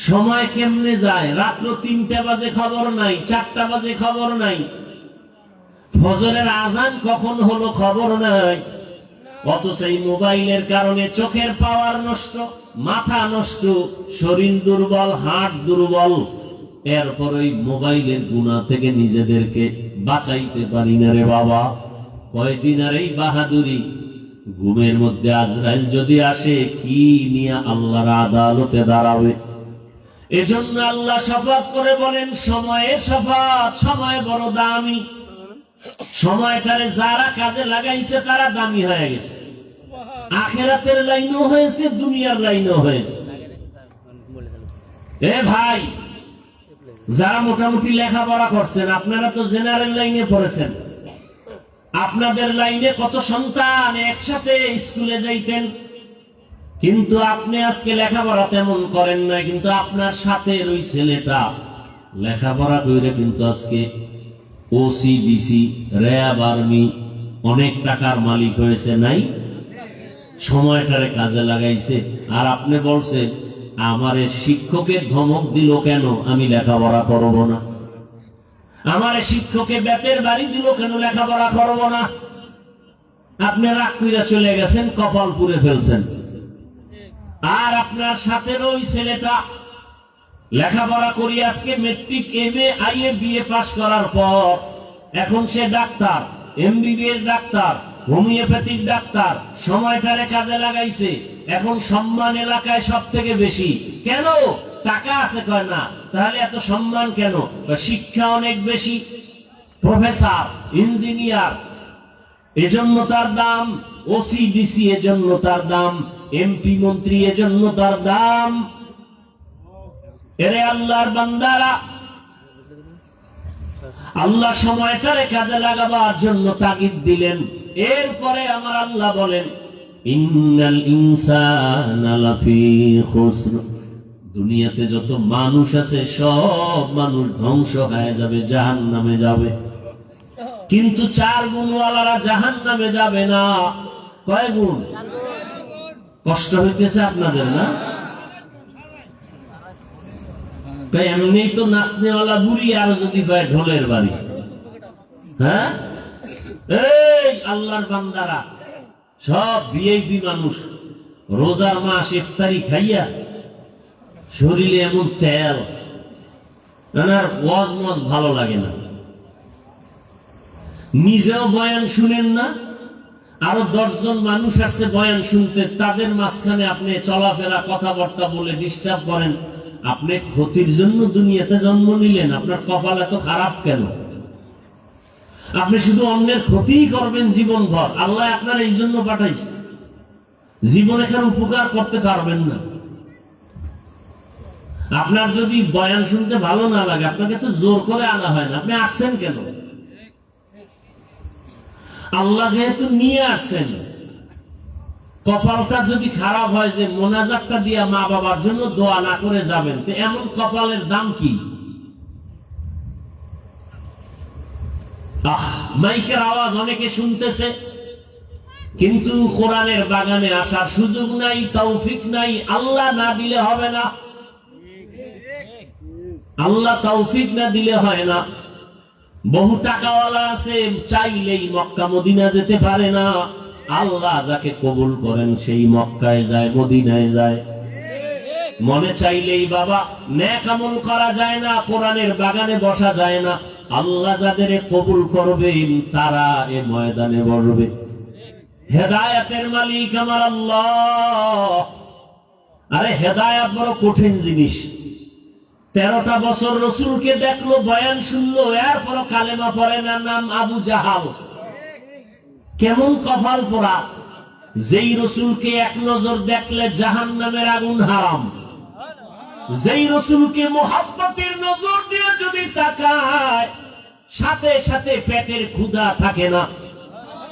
সময় কেমনে যায়, রাত্র 3টা বাজে খবর নাই, 4টা বাজে খবর নাই, ফজরের আজান কখন হলো খবর নাই। অথচ এই মোবাইলের কারণে চোখের পাওয়ার নষ্ট, মাথা নষ্ট, শরীর দুর্বল, হাত দুর্বল। এরপর ওই মোবাইলের গুনাহ থেকে নিজেদেরকে বাঁচাইতে পারি না রে বাবা। কয়দিন আর এই বাহাদুরি, ঘুমের মধ্যে আজরাইল যদি আসে, কি নিয়ে আল্লাহর আদালতে দাঁড়াবে। এজন্য আল্লাহ শপথ করে বলেন, সময়ের শপথ, সময় বড় দামি। সময়টারে যারা কাজে লাগাইছে তারা দামি হয়ে গেছে, আখিরাতের লাইনও হয়েছে, দুনিয়ার লাইনও হয়েছে। এ ভাই, যারা মোটামুটি লেখাপড়া করছেন, আপনারা তো জেনারেল লাইনে পড়েছেন, আপনাদের লাইনে কত সন্তান একসাথে স্কুলে যাইতেন, কিন্তু আপনি আজকে লেখাপড়া তেমন করেন না, কিন্তু আপনার সাথে ওই ছেলেটা লেখাপড়া করে কিন্তু আজকে ওসিডিসি, র্যাব, আর্মি অনেক টাকার মালিক হয়েছে। নাই? সময়টারে কাজে লাগাইছে। আর আপনি বলছেন আমারে শিক্ষকের ধমক দিল কেন, আমি লেখাপড়া করব না। আমারে শিক্ষকে বেতের বাড়ি দিল কেন, লেখাপড়া করব না। আপনি রাগ কইরা চলে গেছেন, কপাল পুড়ে ফেলছেন। আর আপনার সাথে ওই ছেলেটা লেখাপড়া করি আজকে matric, MA, IA, BA pass করার পর এখন সে doctor, MBBS doctor, homeopathic doctor, সময়টারে কাজে লাগাইছে। এখন সম্মান এলাকায় সব থেকে বেশি। কেন? টাকা আছে কয় না। তাহলে এত সম্মান কেন? শিক্ষা অনেক বেশি, প্রফেসর, ইঞ্জিনিয়ার, এজন্য তার দাম। ওসিডিসি এজন্য তার দাম। এমপি মন্ত্রী এজন্য তার দাম। এরে আল্লাহর বান্দারা, আল্লাহ সময়টারে কাজে লাগাবার জন্য তাগিদ দিলেন। এরপরে আমার আল্লাহ বলেন ইন্নাল ইনসানা লাফি খুসর, দুনিয়াতে যত মানুষ আছে সব মানুষ ধ্বংস হয়ে যাবে, জাহান্নামে যাবে। কিন্তু 4 গুণওয়ালারা জাহান্নামে যাবে না। কয় গুণ? কষ্ট হইতেছে আপনাদের না? এমনি তো নাচনেওয়ালা বুড়ি, আর যদি কয় ঢোলের বাড়ি। হ্যাঁ, এই আল্লাহর বান্দারা সব ভিআইপি মানুষ, রোজার মাস ইফতারি খাইয়া শরীরে এমন তেল, ওয়াজ মজ ভালো লাগে না, নিজেও বয়ান শুনেন না, আরো 10 জন মানুষ আছে বয়ান শুনতে, তাদের মাঝখানে আপনি চলাফেরা কথাবার্তা বলে ডিস্টার্ব করেন। আপনি ক্ষতির জন্য দুনিয়াতে জন্ম নিলেন, আপনার কপাল এত খারাপ কেন? আপনি শুধু অন্যের ক্ষতিই করবেন জীবন ভর। আল্লাহ আপনার এই জন্য পাঠাইছে, জীবন এখানে উপকার করতে পারবেন না। আপনার যদি বয়ান শুনতে ভালো না লাগে, আপনাকে তো জোর করে আনা হয় না, আপনি আসছেন কেন? আল্লাহ যেহেতু নিয়ে আসছেন, কপালটা যদি খারাপ হয় যে মোনাজাতটা দিয়া মা বাবার জন্য দোয়া না করে যাবেন, তো এমন কপালের দাম কি? মাইকের আওয়াজ অনেকে শুনতেছে, কিন্তু কোরআনের বাগানে আসার সুযোগ নাই, তৌফিক নাই। আল্লাহ না দিলে হবে না, আল্লাহ তৌফিক না দিলে হয় না। বহু টাকাওয়ালা আছে, চাইলেই মক্কা মদিনা যেতে পারে না। আল্লাহ যাকে কবুল করেন সেই মক্কায় যায়, মদিনায় যায়। মনে চাইলেই বাবা নেক আমল করা যায় না, কোরআনের বাগানে বসা যায় না। আল্লাহ যাদের কবুল করবেন তারা এ ময়দানে বসবে। হেদায়েতের মালিক আমার আল্লাহ। আরে হেদায়েত বড় কঠিন জিনিস। 13টা বছর রসুলকে দেখলো, বয়ান শুনলো, এরপর কালেমা পড়ে না, নাম আবু জাহাল। কেমন কপাল পোড়া! যেই রসুলকে এক নজর দেখলে জাহান্নামের আগুন হারাম, যেই রসুলকে মোহাব্বতের নজর দিয়ে যদি তাকায় সাথে সাথে পেটের ক্ষুধা থাকে না।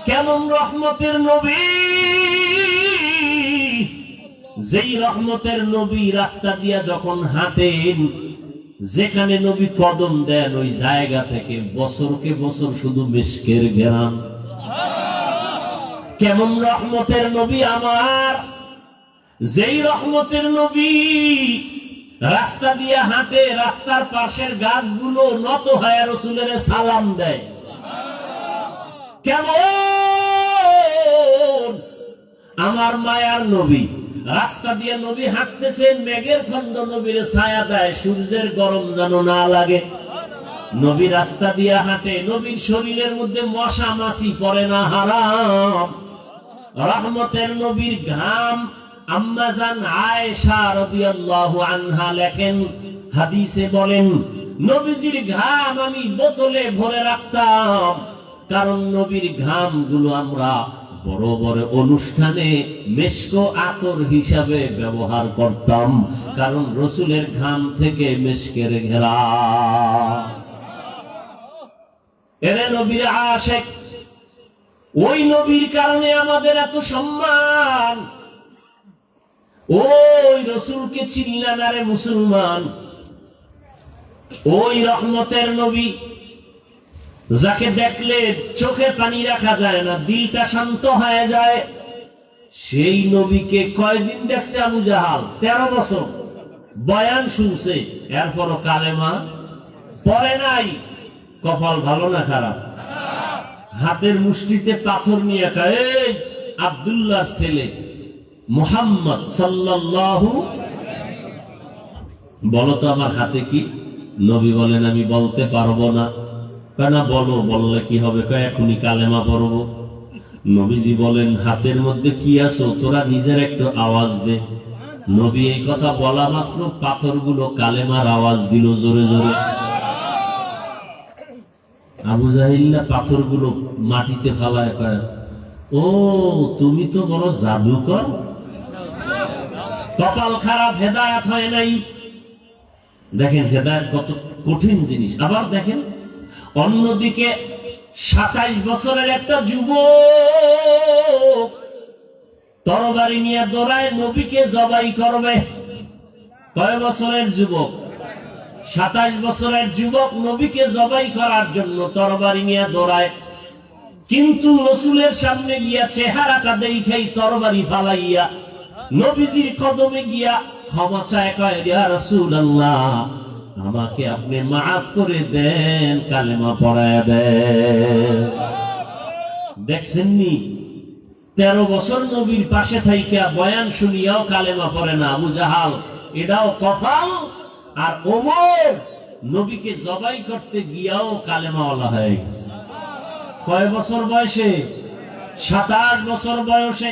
কেমন রহমতের নবী! যেই রহমতের নবী রাস্তা দিয়া যখন হাঁটেন, যেখানে নবী কদম দেন ওই জায়গা থেকে বছরকে বছর শুধু মিশকের ঘেরান। কেমন রহমতের নবী আমার! যেই রহমতের নবী রাস্তা দিয়ে হাঁটে, রাস্তার পাশের গাছগুলো নত হয়ে রসুলের সালাম দেয়। কেমন আমার মায়ার নবী! রাস্তা দিয়ে নবী হাঁটতেছেন, মেঘের খন্ড নবীর ছায়া দেয়, সূর্যের গরম যেন না লাগে। নবী রাস্তা দিয়ে হাঁটে, নবীর শরীরের মধ্যে মশা মাছি পড়ে না, হারাম। রহমতের নবীর ঘাম আম্মা জান আয়েশা রাদিয়াল্লাহু আনহা লেখেন, হাদিসে বলেন, নবীজির ঘাম আমি বোতলে ভরে রাখতাম, কারণ নবীর ঘাম গুলো আমরা বড় বড় অনুষ্ঠানে মেশকো আতর হিসাবে ব্যবহার করতাম, কারণ রসুলের ঘাম থেকে মেশকের ঘেরা। এরে নবীর আশিক, ওই নবীর কারণে আমাদের এত সম্মান। ওই রসুলকে চিনলা না রে মুসলমান? ওই রহমতের নবী, যাকে দেখলে চোখে পানি রাখা যায় না, দিলটা শান্ত হয়ে যায়, সেই নবীকে কয়দিন দেখছে আবু জাহাল? 13 বছর বয়ান শুনছে, এরপরও কালেমা পড়ে নাই। কপাল ভালো না খারাপ? হাতের মুষ্টিতে পাথর নিয়ে কয়, এই আব্দুল্লাহ ছেলে মুহাম্মদ সাল্লাল্লাহু, বলো তো আমার হাতে কি? নবী বলেন আমি বলতে পারবো না। কেন? বলো, বললে কি হবে? এখনই কালেমা পড়বো। নবীজি বলেন হাতের মধ্যে কি আছো তোরা নিজের একটু আওয়াজ দে। নবী এই কথা বলা মাত্র পাথরগুলো কালেমার আওয়াজ দিল জোরে জোরে। আবু জাহিল্লা পাথরগুলো মাটিতে ফালায় কয়, ও তুমি তো বড় জাদুকর। কপাল খারাপ, হেদায়েত হয় নাই। দেখেন হেদায়েত কত কঠিন জিনিস। আবার দেখেন অন্যদিকে 27 বছরের একটা যুবক তরবারি নিয়ে দৌড়ায় নবীকে জবাই করবে। কয় বছরের যুবক? 27 বছরের যুবক নবীকে জবাই করার জন্য তরবারি নিয়ে দৌড়ায়। কিন্তু রসুলের সামনে গিয়া চেহারাটা দেখাই তরবারি ফালাইয়া নবীজির কদমে গিয়া ক্ষমা চায়, কয় ইয়া রাসূলুল্লাহ আমাকে আপনি মাফ করে দেন, কালেমা পড়ায় দেন। দেখছেননি 13 বছর নবীর পাশে থাইকা বয়ান শুনিয়াও কালেমা পড়ে না আবু জাহাল, এটাও কপাল। আর ওমর নবীকে জবাই করতে গিয়াও কালেমাওয়ালা হয়ে গেছে। কয় বছর বয়সে? 27 বছর বয়সে।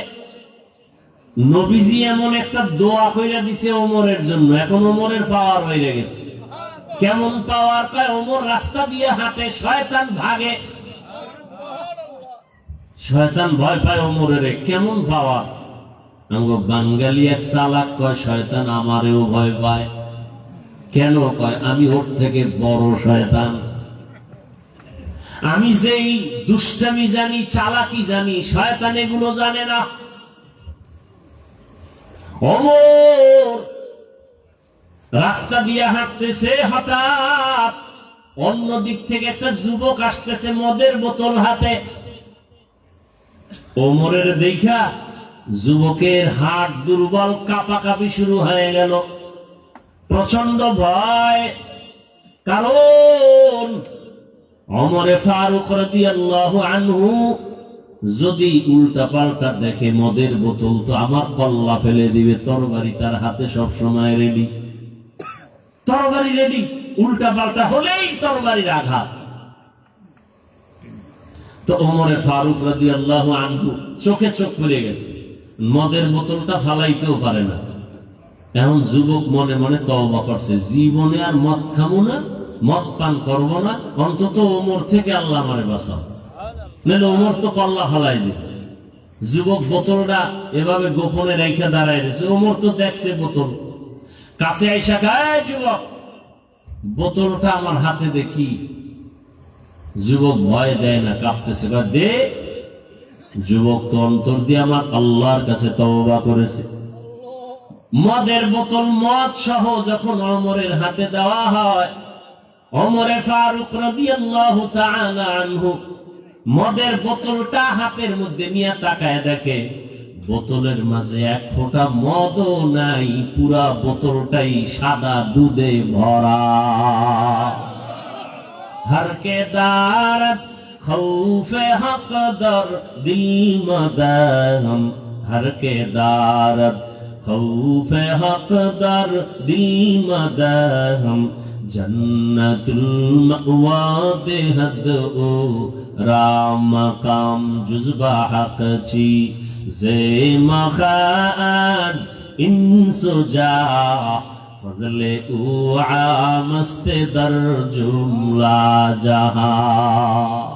নবীজি এমন একটা দোয়া কইরা দিছে ওমরের জন্য, এখন ওমরের পাওয়ার হয়ে গেছে। কেমন পাওয়ার? কয় ওমর রাস্তা দিয়ে হাঁটে, শয়তান ভাগে, শয়তান ভয় পায় ওমরের। কেমন পাওয়ার? আমগো বাঙালি এক চালাক কয় শয়তান আমারেও ভয় পায়। কেন? কয় আমি ওর থেকে বড় শয়তান। আমি যেই দুষ্টামি জানি, চালাকি জানি, শয়তান এগুলো জানে না। ওমর রাস্তা দিয়ে হাঁটতেছে, হঠাৎ অন্য দিক থেকে একটা যুবক আসতেছে মদের বোতল হাতে। ওমরের দেখা যুবকের হাত দুর্বল, কাঁপাকাঁপি শুরু হয়ে গেল, প্রচন্ড ভয়। কারণ ওমরে ফারুক রাদিয়াল্লাহু আনহু যদি উল্টা পাল্টা দেখে মদের বোতল তো আমার কল্লা ফেলে দিবে। তরবারি তার হাতে সব সময় রেডি, তরবারি রেডি, উল্টা পাল্টা হলেই তরবারির আঘাত। তো ওমরে ফারুক রাদিয়াল্লাহু আনহু চোখে চোখ পড়ে গেছে, মদের বোতলটা ফালাইতেও পারে না। এখন যুবক মনে মনে তওবা করছে, জীবনে আর মদ খাবো না, মদ পান করবো না, অন্তত ওমর থেকে আল্লাহ আমারে বাঁচাও, নাহলে ওমর তো কল্লা ফালাই দিবে। যুবক বোতলটা এভাবে গোপনে রেখে দাঁড়ায় রয়েছে। ওমর তো দেখছে বোতল, কাছে আইসা খায়, যুবক বোতলটা আমার হাতে দেখি। যুবক ভয় দেয় না, কাঁপতেছে, দে। যুবক তো অন্তর দিয়ে আমার আল্লাহর কাছে তওবা করেছে। মদের বোতল মদ সহ যখন ওমরের হাতে দেওয়া হয়, ওমরে ফারুক রাদিয়াল্লাহু তাআলা আনহু মদের বোতলটা হাতের মধ্যে নিয়ে তাকায় দেখে বোতলের মাঝে এক ফোঁটা মদও নাই, পুরা বোতলটাই সাদা দুধে ভরা। हर के दारत खौफे हक़दर दिल मदहम, हर के दारत खौफे हक़दर दिल मदहम, जन्नतुल मअवा देहद ओ राम काम जुज़बा हक़ ची जे मखाज इंसुजा फजले उ आमस्ते दर जुमला जहां।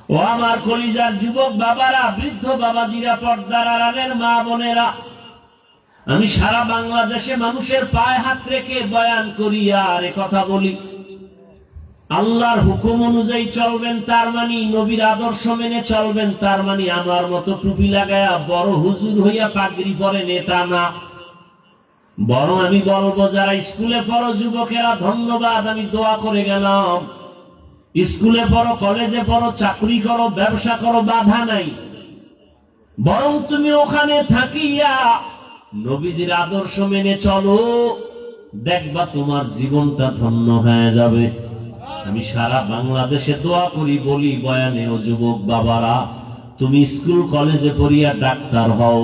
ও আমার কলিজার যুবক বাবারা, বৃদ্ধ বাবাজিরা, পর্দার আড়ালের মা বোনেরা, আমি সারা বাংলাদেশে মানুষের পায়ে হাত রেখে বয়ান করি আর কথা বলি। আল্লাহর হুকুম অনুযায়ী চলবেন, তার মানে নবীর আদর্শ মেনে চলবেন, তার মানে আমার মতো টুপি লাগায়া বড় হুজুর হইয়া পাগড়ি পরেন এটা না। বরং আমি বলবো, যারা স্কুলে পড়ো যুবকেরা ধন্যবাদ, আমি দোয়া করে গেলাম। স্কুলে পড়ো, কলেজে পড়ো, চাকরি করো, ব্যবসা করো, বাধা নাই। বরং তুমি ওখানে থাকিয়া নবীজির আদর্শ মেনে চলো, দেখবা তোমার জীবনটা ধন্য হয়ে যাবে। আমি সারা বাংলাদেশে দোয়া করি, বলি বয়ানে, ও যুবক বাবারা, তুমি স্কুল কলেজে পড়িয়া ডাক্তার হও,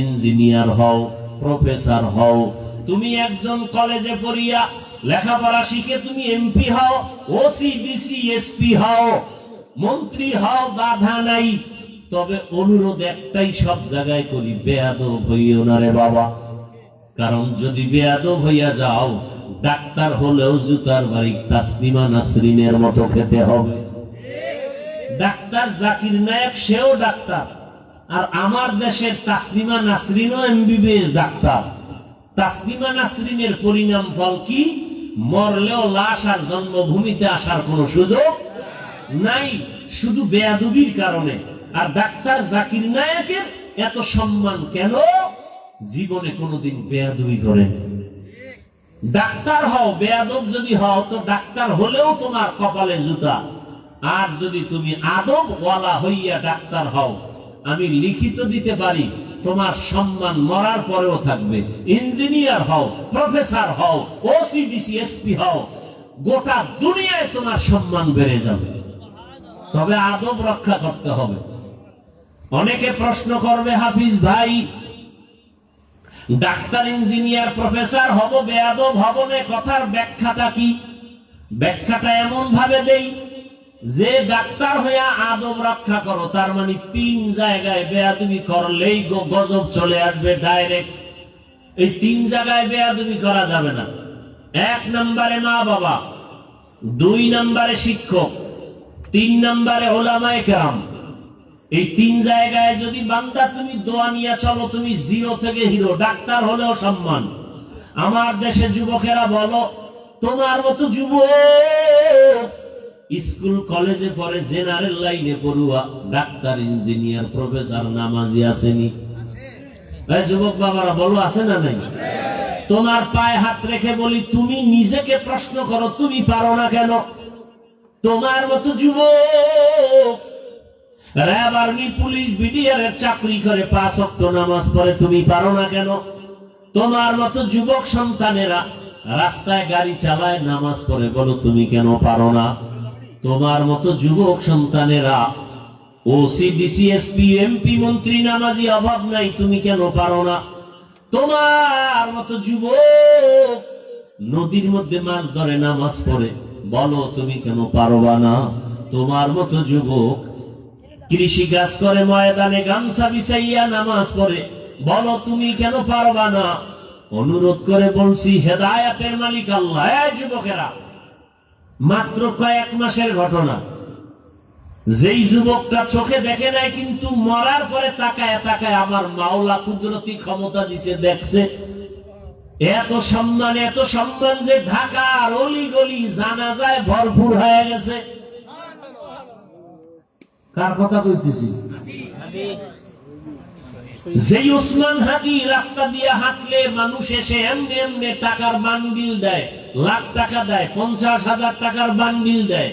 ইঞ্জিনিয়ার হও, প্রফেসর হও, তুমি একজন কলেজে পড়িয়া লেখাপড়া শিখে তুমি এমপি হও, ওসি ডিসি এসপি হও, মন্ত্রী হও, বাধা নাই। তবে অনুরোধ একটাই সব জায়গায় করি, বেয়াদব হইও না রে বাবা। কারণ যদি বেয়াদব হইয়া যাও, ডাক্তার হলেও জুতার বাড়ি তাসলিমা নাসরিনের মতো খেতে হবে। ডাক্তার জাকির নায়েক সেও ডাক্তার, আর আমার দেশের তাসলিমা নাসরিনও এমবিবিএস ডাক্তার। তাসলিমা নাসরিনের পরিণাম ফল কি? মরলেও লাশ আর জন্মভূমিতে আসার কোন সুযোগ নাই, শুধু বেয়াদবির কারণে। আর ডাক্তার জাকির নায়েকের এত সম্মান কেন? জীবনে কোনোদিন বেয়াদবি করেন। ডাক্তার হও, বেয়াদব যদি হও তো ডাক্তার হলেও তোমার কপালে জুতা। আর যদি তুমি আদব ওয়ালা হইয়া ডাক্তার হও, আমি লিখিত দিতে পারি, তোমার সম্মান মরার পরেও থাকবে। ইঞ্জিনিয়ার হও, প্রফেসর হও, ওসি ডিসি এসপি হও, গোটা দুনিয়ায় তোমার সম্মান বেড়ে যাবে। তবে আদব রক্ষা করতে হবে। অনেকে প্রশ্ন করবে, হাফিজ ভাই, ডাক্তার ইঞ্জিনিয়ার প্রফেসর হব, বেয়াদব হব না, কথার ব্যাখ্যাটা কি? ব্যাখ্যাটা এমন ভাবে দেই যে ডাক্তার হইয়া আদব রক্ষা করো, তার মানে 3 জায়গায় বেয়াদবি করলেই গজব চলে আসবে ডাইরেক্ট। এই 3 জায়গায় বেয়াদবি করা যাবে না। 1 নম্বরে মা বাবা, 2 নম্বরে শিক্ষক, 3 নম্বরে ওলামায়ে কেরাম। এই 3 জায়গায় যদি বান্দা তুমি দোয়া নিয়ে চলো, তুমি জিরো থেকে হিরো। ডাক্তার হলেও সম্মান। আমার দেশে যুবকেরা বলো, তোমার মতো যুবক স্কুল কলেজে পড়ে, জেনারেল লাইনে পড়ুয়া, ডাক্তার ইঞ্জিনিয়ার প্রফেসর নামাজি আসেনি? যুবক বাবারা বলো, আছে না নাই? তোমার পায়ে হাত রেখে বলি, তুমি নিজেকে প্রশ্ন করো, তুমি পারো না কেন? তোমার মতো যুবক র্যাব, আর্মি, পুলিশ, বিডিআর এর চাকরি করে 5 ওয়াক্ত নামাজ পড়ে, তুমি পারো না কেন? তোমার মতো যুবক সন্তানেরা রাস্তায় গাড়ি চালায়, নামাজ পড়ে, বলো তুমি কেন পারো না? তোমার মতো যুবক সন্তানেরা ওসি ডিসি এসপি এমপি মন্ত্রী নামাজি, অভাব নাই, তুমি কেন পারো না? তোমার মতো যুবক নদীর মধ্যে মাছ ধরে, নামাজ পড়ে, বলো তুমি কেন পারবা না? তোমার মতো যুবক কৃষি কাজ করে, ময়দানে গামছা বিছাইয়া নামাজ পড়ে, বলো তুমি কেন পারবা না? অনুরোধ করে বলছি, হেদায়েতের মালিক আল্লাহ। এই যুবকেরা, মাত্র কয়েক মাসের ঘটনা, যেই যুবকটা চোখে দেখে নাই কিন্তু মরার পরে তাকায় তাকায় আমার মাওলা কুদরতি ক্ষমতা দিছে, দেখছে। এত সম্মান যে ঢাকার অলি গলি জানাজায় ভরপুর হয়ে গেছে। কার কথা কইতেছি? যেই উসমান হাদি রাস্তা দিয়ে হাঁটলে মানুষ এসে এমনি এমনি টাকার বান্ডিল দেয়, লাখ টাকা দেয়, 50,000 টাকার বান্ডিল দেয়।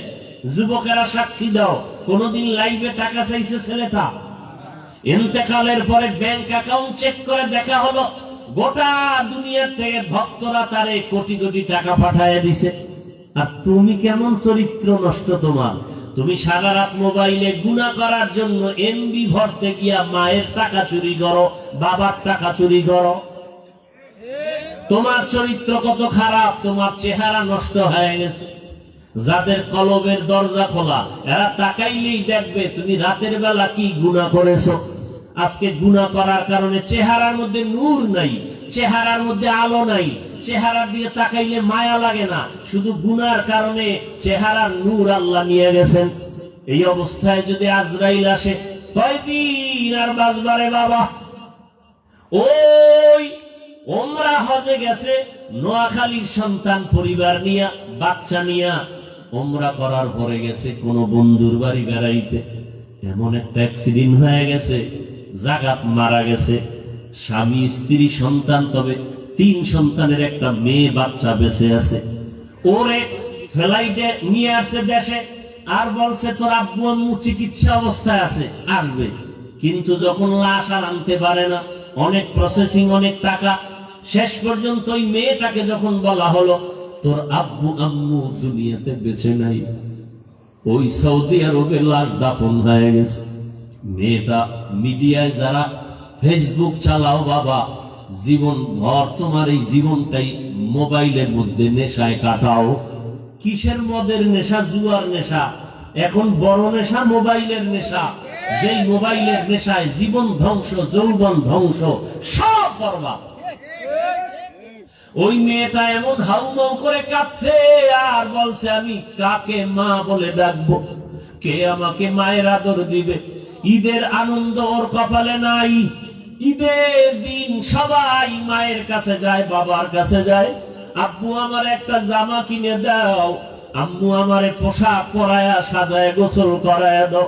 যুবকেরা সাক্ষী দাও, কোনদিন লাইভে টাকা চাইছে ছেলেটা? ইন্তেকালের পরে ব্যাংক অ্যাকাউন্ট চেক করে দেখা হলো, গোটা দুনিয়া থেকে ভক্তরা তারে কোটি কোটি টাকা পাঠায় দিছে। আর তুমি কেমন চরিত্র নষ্ট তোমার! তুমি সারা রাত মোবাইলে গুনাহ করার জন্য এমবি ভরতে গিয়া মায়ের টাকা চুরি করো, বাবার টাকা চুরি করো। তোমার চরিত্র কত খারাপ, তোমার চেহারা নষ্ট হয়ে গেছে। যাদের কলবের দরজা খোলা, এরা তাকাইলেই দেখবে তুমি রাতের বেলা কি গুনাহ করেছো। আজকে গুনাহ করার কারণে চেহারার মধ্যে নূর নাই, চেহারার মধ্যে আলো নাই, চেহারা দিয়ে তাকাইলে মায়া লাগে না, শুধু গুনার কারণে চেহারার নূর আল্লাহ নিয়ে গেছেন। এই অবস্থায় যদি আজরাইল আসে, কয়দিন আর বাঁচবারে বাবা? ওই ওমরা হজে গেছে, নোয়াখালীর সন্তান পরিবার নিয়া, বাচ্চা নিয়া, ওমরা করার পরে গেছে কোন বন্ধুর বাড়ি বেড়াইতে, এমন একটা অ্যাক্সিডেন্ট হয়ে গেছে, জাগাত মারা গেছে, স্বামী স্ত্রী সন্তান, তবে 3 সন্তানের একটা মেয়ে বাচ্চা বেঁচে আছে। ওরে ফ্লাইটে নিয়ে আসছে দেশে, আর বলছে তোর আব্বু আম্মু চিকিৎসা অবস্থায় আছে, আসবে। কিন্তু যখন লাশ আর আনতে পারে না, অনেক প্রসেসিং, অনেক টাকা, শেষ পর্যন্ত ওই মেয়েটাকে যখন বলা হলো তোর আব্বু আম্মু দুনিয়াতে বেঁচে নাই, ওই সৌদি আরবে লাশ দাফন হয়ে গেছে। মেয়েটা মিডিয়ায়, যারা ফেসবুক চালাও বাবা, জীবন ভর তোমার এই জীবনটাই মোবাইলের মধ্যে নেশায় কাটাও। কিসের মদের নেশা, জুয়ার নেশা, এখন বড় নেশা মোবাইলের নেশা। যেই মোবাইলের নেশায় জীবন ধ্বংস, যৌবন ধ্বংস, সব বরবাদ। ওই মেয়েটা এমন হাউমাউ করে কাঁদছে আর বলছে আমি কাকে মা বলে ডাকবো, কে আমাকে মায়ের আদর দিবে। ঈদের আনন্দ ওর কপালে নাই। ঈদের দিন সবাই মায়ের কাছে যায়, বাবার কাছে যায়, আব্বু আমার একটা জামা কিনে দাও, আম্মু আমারে পোশাক পরায়া সাজায় গোসল করায় দাও।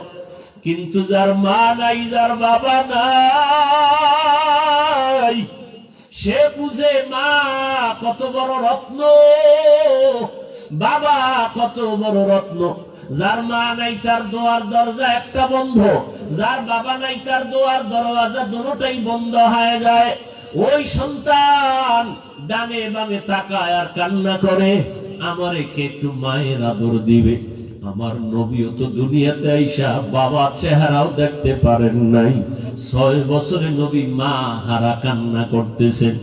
কিন্তু যার মা নাই, যার বাবা নাই, সে বুঝে মা কত বড় রত্ন, বাবা কত বড় রত্ন। যার মা নাই তার দোয়ার দরজা একটা বন্ধ, যার বাবা নাই তার দোয়ার দরওয়াজা দুটোটাই বন্ধ হয়ে যায়। ওই সন্তান ডানে বামে তাকায় আর কান্না করে, আমারে কে একটু মায়ের আদর দিবে। আমার নবীও তো দুনিয়াতে আইসা বাবার চেহারাও দেখতে পারেন নাই। 6 বছরে নবী মা হারা কান্না করতেছেন,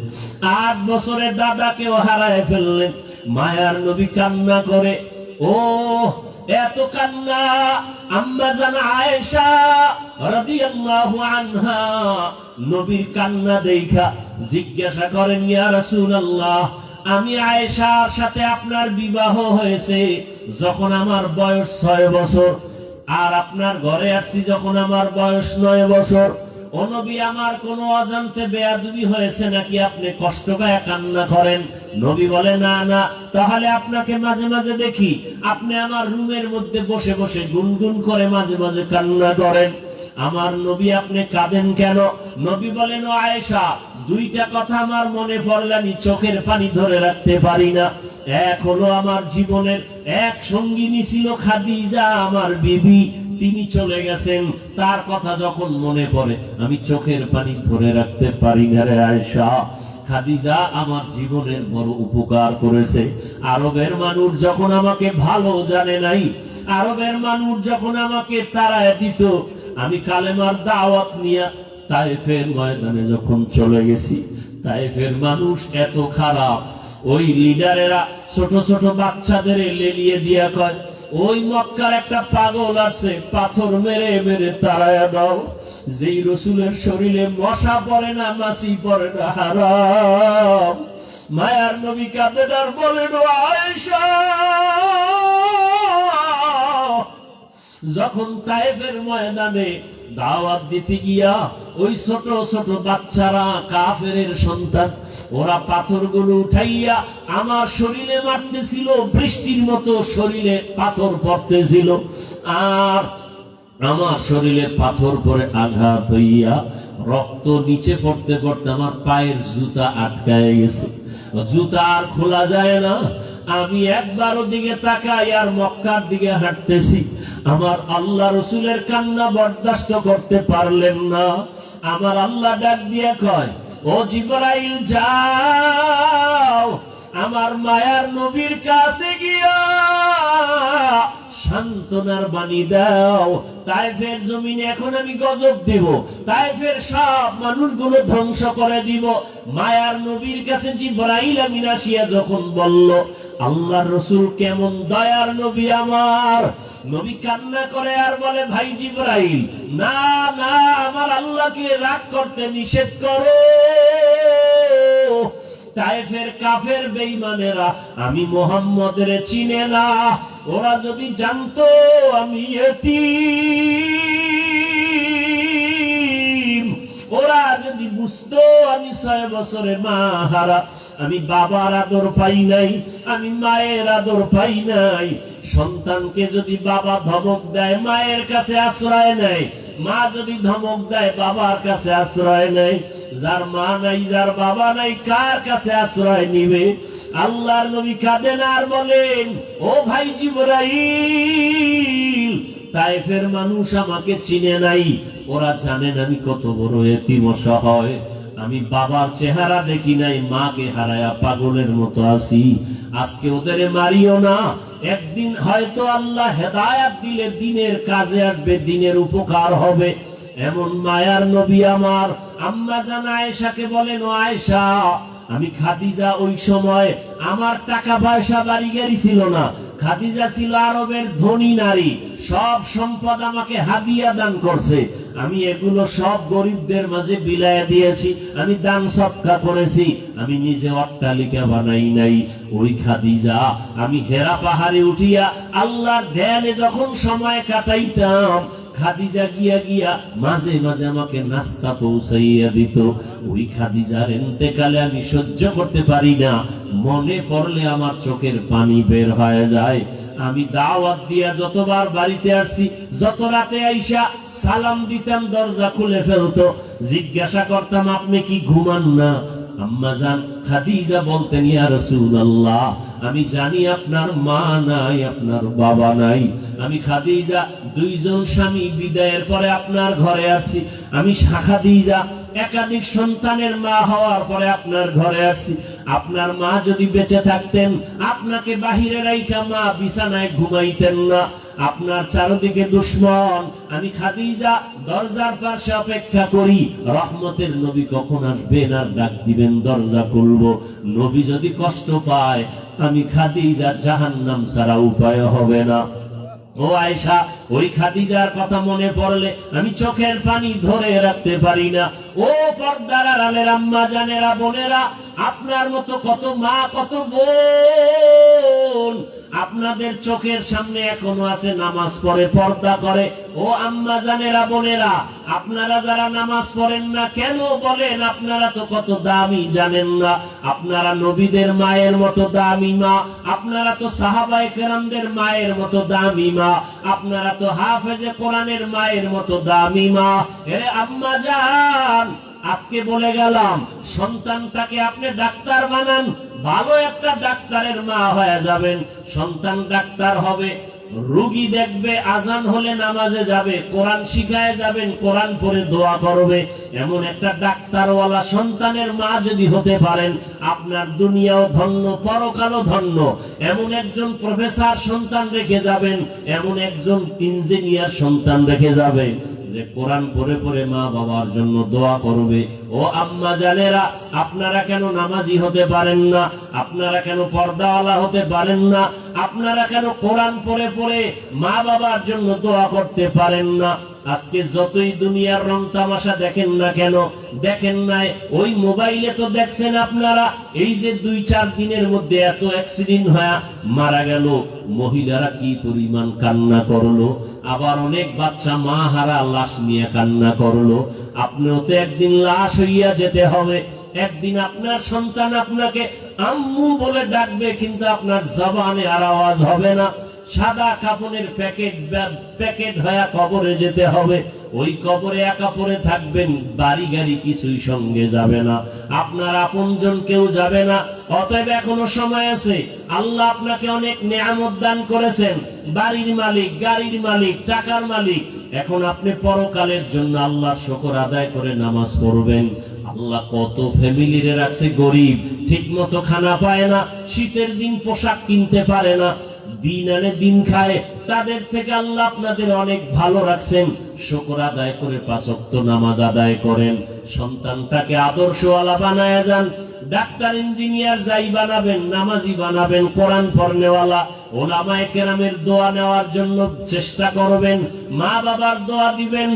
8 বছরে দাদাকেও হারায় ফেললেন। মায়ার নবী কান্না করে, ও এত কান্না। আম্মা জান আয়েশা রাদিয়াল্লাহু আনহা নবীর কান্না দেখা জিজ্ঞাসা করেন, ইয়া রাসূলুল্লাহ, আমি আয়েশার সাথে আপনার বিবাহ হয়েছে যখন আমার বয়স 6 বছর, আর আপনার ঘরে আসছি যখন আমার বয়স 9 বছর। ও নবী, আমার কোন অজান্তে বেয়াদবি হয়েছে নাকি আপনি কষ্ট পায় কান্না করেন? নবী বলে, না না, তাহলে আপনাকে মাঝে মাঝে দেখি আপনি আমার রুমের মধ্যে বসে বসে গুনগুন করে মাঝে মাঝে কান্না করেন। আমার নবী, আপনি কাঁদেন কেন? নবী বলেন, ও আয়েশা, 2টা কথা আমার মনে পড়লে আমি চোখের পানি ধরে রাখতে পারি না। এক হলো আমার জীবনের এক সঙ্গিনী ছিল খাদিজা, আমার বিবি, তিনি চলে গেছেন, তার কথা যখন মনে পড়ে আমি চোখের পানি ধরে রাখতে পারি না রে আয়েশা। খাদিজা আমার জীবনের বড় উপকার করেছে। আরবের মানুষ যখন আমাকে ভালো জানে নাই, আরবের মানুষ যখন আমাকে তাড়ায় দিত, আমি কালেমার দাওয়াত নিয়ে তায়েফের ময়দানে যখন চলে গেছি, তায়েফের মানুষ এত খারাপ, ওই লিডারেরা ছোট ছোট বাচ্চাদের লেলিয়ে দিয়া কয়, ওই মক্কার একটা পাগল আছে, পাথর মেরে মেরে তাড়ায়া দাও। যেই রসুলের শরীরে মশা পড়ে না, মাছি পড়ে না, হারাম। মায়ার নবী কাঁদেন আর বলেন, ও আয়েশা, যখন তায়েফের ময়দানে দাওয়াত দিতে গিয়া ওই ছোট ছোট বাচ্চারা, কাফেরের সন্তান, ওরা পাথরগুলো উঠাইয়া আমার শরীরে মারতেছিল, বৃষ্টির মতো শরীরে পাথর পড়তেছিল, আর আমার শরীরে পাথর পরে আঘাত হইয়া রক্ত নিচে পড়তে পড়তে আমার পায়ের জুতা আটকায় গেছে, জুতা আর খোলা যায় না। আমি একবার দিকে তাকাই আর মক্কার দিকে হাঁটতেছি। আমার আল্লাহ রসুলের কান্না বরদাস্ত করতে পারলেন না। আমার আল্লাহ ডাক দিয়ে কয়, ও জিবরাইল, যাও আমার মায়ার নবীর কাছে গিয়া সান্ত্বনার বাণী দাও। তায়েফের জমিনে এখন আমি গজব দেব, তায়েফের সব মানুষগুলো ধ্বংস করে দিব। মায়ার নবীর কাছে জিবরাইল আমিন আসিয়া যখন বলল, আল্লাহর রসুল কেমন দয়ার নবী আমার, নবী কান্না করে আর বলে, ভাই জিবরাইল, না না, আমার আল্লাহকে রাগ করতে নিষেধ করো। তায়েফের কাফের বেঈমানেরা আমি মুহাম্মদের চিনে না, ওরা যদি জানতো আমি ইয়তীম, ওরা যদি বুঝতো আমি 6 বছরে মা হারা, আমি বাবার আদর পাই নাই, আমি মায়ের আদর পাই নাই। সন্তানকে যদি বাবা ধমক দেয় মায়ের কাছে আশ্রয় নেয়, মা যদি ধমক দেয় বাবার কাছে আশ্রয় নেয়। যার মা নাই, যার বাবা নাই, কার কাছে আশ্রয় নিবে? আল্লাহর নবী কাঁদেন আর বলেন, ও ভাই জিবরাইল, তায়েফের মানুষ আমাকে চিনে নাই, ওরা জানেন আমি কত বড় এতিম অসহায়। আমি বাবার চেহারা দেখি নাই, মাকে হারায়া পাগলের মতো আছি। আজকে ওদের মারিও না, একদিন হয়তো আল্লাহ হেদায়াত দিলে দিনের কাজে আসবে, দিনের উপকার হবে। এমন মায়ার নবী আমার আম্মা জান আয়েশাকে বলেন, ও আয়েশা, আমি খাদিজা ওই সময় আমার টাকা পয়সা বাড়ি গাড়ি ছিল না। খাদিজা ছিল আরবের ধনী নারী, সব সম্পদ আমাকে হাদিয়া দান করছে। আমি এগুলো সব গরিবদের মাঝে বিলায়া দিয়েছি, আমি দান সদকা করেছি, আমি নিজে অট্টালিকা বানাই নাই। ওই খাদিজা আমি হেরা পাহাড়ে উঠিয়া আল্লাহর ধ্যানে যখন সময় কাটাইতাম, খাদিজা গিয়া গিয়া মাঝে মাঝে আমাকে নাস্তা পৌঁছাইয়া দিত। ওই খাদিজার ইন্তেকালে আমি সহ্য করতে পারি না, মনে পড়লে আমার চোখের পানি বের হয়ে যায়। আমি দাওয়াত দিয়া যতবার বাড়িতে আসছি, যত রাতে আইসা সালাম দিতাম, দরজা খুলে ফেলতো। জিজ্ঞাসা করতাম, আপনি কি ঘুমান না? আম্মা জান খাদিজা বলতেন, ইয়া রাসূলুল্লাহ, আমি জানি আপনার মা নাই, আপনার বাবা নাই। আমি খাদিজা দুইজন স্বামী বিদায়ের পরে আপনার ঘরে আসছি। আমি খাদিজা একাধিক সন্তানের মা হওয়ার পরে আপনার ঘরে আসছি। আপনার মা যদি বেঁচে থাকতেন, আপনাকে বাহিরে রাইখা মা বিছানায় ঘুমাইতেন না। আপনার চারদিকে দুশ্মন, আমি খাদিজা দরজার পাশে অপেক্ষা করি, রহমতের নবী কখন আসবেন আর ডাক দিবেন, দরজা খুলবো। নবী যদি কষ্ট পায়, আমি খাদিজা জাহান্নাম ছাড়া উপায় হবে না। ও আয়েশা, ওই খাদিজার কথা মনে পড়লে আমি চোখের পানি ধরে রাখতে পারি না। ও পর্দার আড়ালের আম্মা জানেরা, বোনেরা, আপনার মতো কত মা, কত বোন আপনাদের চোখের সামনে এখনো আছে, নামাজ পড়ে, পর্দা করে। ও আম্মা জানেরা, বোনেরা, আপনারা যারা নামাজ পড়েন না কেন বলেন? আপনারা তো কত দামি জানেন না। আপনারা নবীদের মায়ের মতো দামি মা, আপনারা তো সাহাবায়ে কেরামদের মায়ের মতো দামি মা, আপনারা তো হাফেজে কোরআনের মায়ের মতো দামি মা। এরে আম্মা জান, আজকে বলে গেলাম, সন্তানটাকে আপনি ডাক্তার বানান, ভালো একটা ডাক্তারের মা হয়ে যাবেন। সন্তান ডাক্তার হবে, রোগী দেখবে, আজান হলে নামাজে যাবে, কোরআন শিখায় যাবেন, কোরআন পড়ে দোয়া করবে। এমন একটা ডাক্তারওয়ালা সন্তানের মা যদি হতে পারেন, আপনার দুনিয়াও ধন্য, পরকালও ধন্য। এমন একজন প্রফেসর সন্তান রেখে যাবেন, এমন একজন ইঞ্জিনিয়ার সন্তান রেখে যাবেন যে কোরআন পড়ে পড়ে মা বাবার জন্য দোয়া করবে। ও আম্মা জানেরা, আপনারা কেন নামাজি হতে পারেন না? আপনারা কেন পর্দাওয়ালা হতে পারেন না? আপনারা কেন কোরআন পড়ে পড়ে মা বাবার জন্য দোয়া করতে পারেন না? আজকে যতই দুনিয়ার রং তামাশা দেখেন না কেন, দেখেন নাই ওই মোবাইলে তো দেখছেন আপনারা, এই যে 2-4 দিনের মধ্যে এত অ্যাক্সিডেন্ট হয়ে মারা গেল, মহিলারা কি পরিমাণ কান্না করলো। আবার অনেক বাচ্চা মা হারা লাশ নিয়ে কান্না করলো। আপনিও তো একদিন লাশ হইয়া যেতে হবে। একদিন আপনার সন্তান আপনাকে আম্মু বলে ডাকবে, কিন্তু আপনার জবানে আর আওয়াজ হবে না। সাদা কাপড়ের প্যাকেট হয়ে কবরে যেতে হবে। ওই কবরে একা পড়ে থাকবেন, বাড়ি গাড়ি কিছুই সঙ্গে যাবে না, আপনার আপনজন কেউ যাবে না। অতএব এখনো সময় আছে। আল্লাহ আপনাকে অনেক নিয়ামত দান করেছেন, বাড়ির মালিক, গাড়ির মালিক, টাকার মালিক। এখন আপনি পরকালের জন্য আল্লাহর শুকর আদায় করে নামাজ পড়বেন। আল্লাহ কত ফ্যামিলিরে রাখছে গরিব, ঠিক মতো খানা পায় না, শীতের দিন পোশাক কিনতে পারে না, দিন আনে দিন খায়। তাদের থেকে আল্লাহ আপনাদের অনেক ভালো রাখছেন। শুকর আদায় করে 5 ওয়াক্ত নামাজ আদায় করেন। সন্তানটাকে আদর্শওয়ালা বানায় যান। ডাক্তার, ইঞ্জিনিয়ার যাই বানাবেন, নামাজি বানাবেন, কোরআন পড়নেওয়ালা, ওলামায়ে কেরামের দোয়া নেওয়ার জন্য চেষ্টা করবেন, মা বাবার দোয়া দিবেন,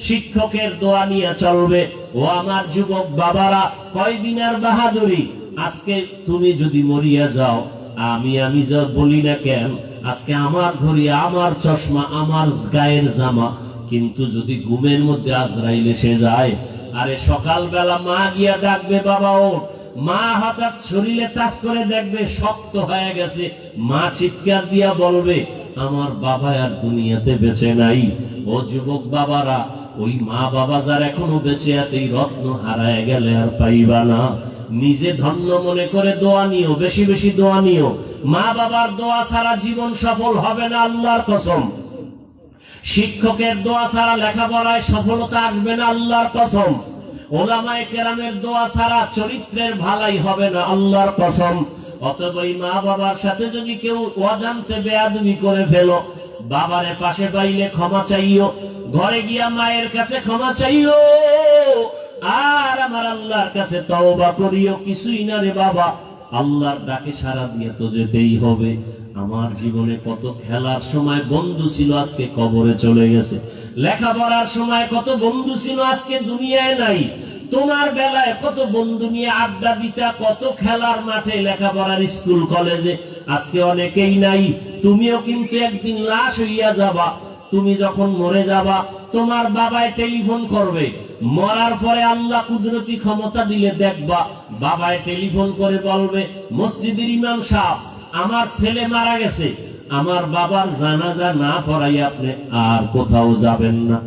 শিক্ষকের দোয়া নিয়ে চলবে। ও আমার যুবক বাবারা, কয়দিনের বাহাদুরি। আজকে তুমি যদি মরিয়া যাও, আমি যা বলি না কেন, আজকে আমার ঘড়ি, আমার চশমা, আমার গায়ের জামা, কিন্তু যদি ঘুমের মধ্যে আজরাইল এসে যায়, আরে সকালবেলা মা গিয়া ডাকবে, বাবা ওঠ, মা হঠাৎ শরীরে টাচ করে দেখবে শক্ত হয়ে গেছে, মা চিৎকার দিয়া বলবে আমার বাবা আর দুনিয়াতে বেঁচে নাই। ও যুবক বাবারা, ওই মা বাবা যার এখনো বেঁচে আছে, এই রত্ন হারায় গেলে আর পাইবা না। নিজে ধন্য মনে করে দোয়া নিও, বেশি বেশি দোয়া নিও। মা বাবার দোয়া ছাড়া জীবন সফল হবে না, আল্লাহর কসম। শিক্ষকের দোয়া ছাড়া লেখাপড়ায় সফলতা আসবে না, আল্লাহর কসম। ওলামায়ে কেরামের দোয়া ছাড়া চরিত্রের ভালাই হবে না, আল্লাহর কসম। অতএব এই মা বাবার সাথে যদি কেউ অজান্তে বেয়াদবি করে ফেলো, বাবারে পাশে পাইলে ক্ষমা চাইও, ঘরে গিয়া মায়ের কাছে ক্ষমা চাইও, আর আমার আল্লাহর কাছে তওবা করিও। কিছুই না রে বাবা, আল্লাহর ডাকে সাড়া দিয়ে তো যেতেই হবে। আমার জীবনে কত খেলার সময় বন্ধু ছিল, আজকে কবরে চলে গেছে। লেখাপড়ার সময় কত বন্ধু ছিল, আজকে দুনিয়ায় নাই। তোমার বেলায় কত বন্ধু নিয়ে আড্ডা দিতা, কত খেলার মাঠে, লেখাপড়ার স্কুল কলেজে, আজকে অনেকেই নাই। তুমিও কিন্তু একদিন লাশ হইয়া যাবা। তুমি যখন মরে যাবা, তোমার বাবায় টেলিফোন করবে। মরার পরে আল্লাহ কুদরতি ক্ষমতা দিলে দেখবা, বাবায় টেলিফোন করে বলবে মসজিদের ইমাম সাহেব, আমার ছেলে মারা গেছে, আমার বাবার জানাজা না পড়াই আপনি আর কোথাও যাবেন না।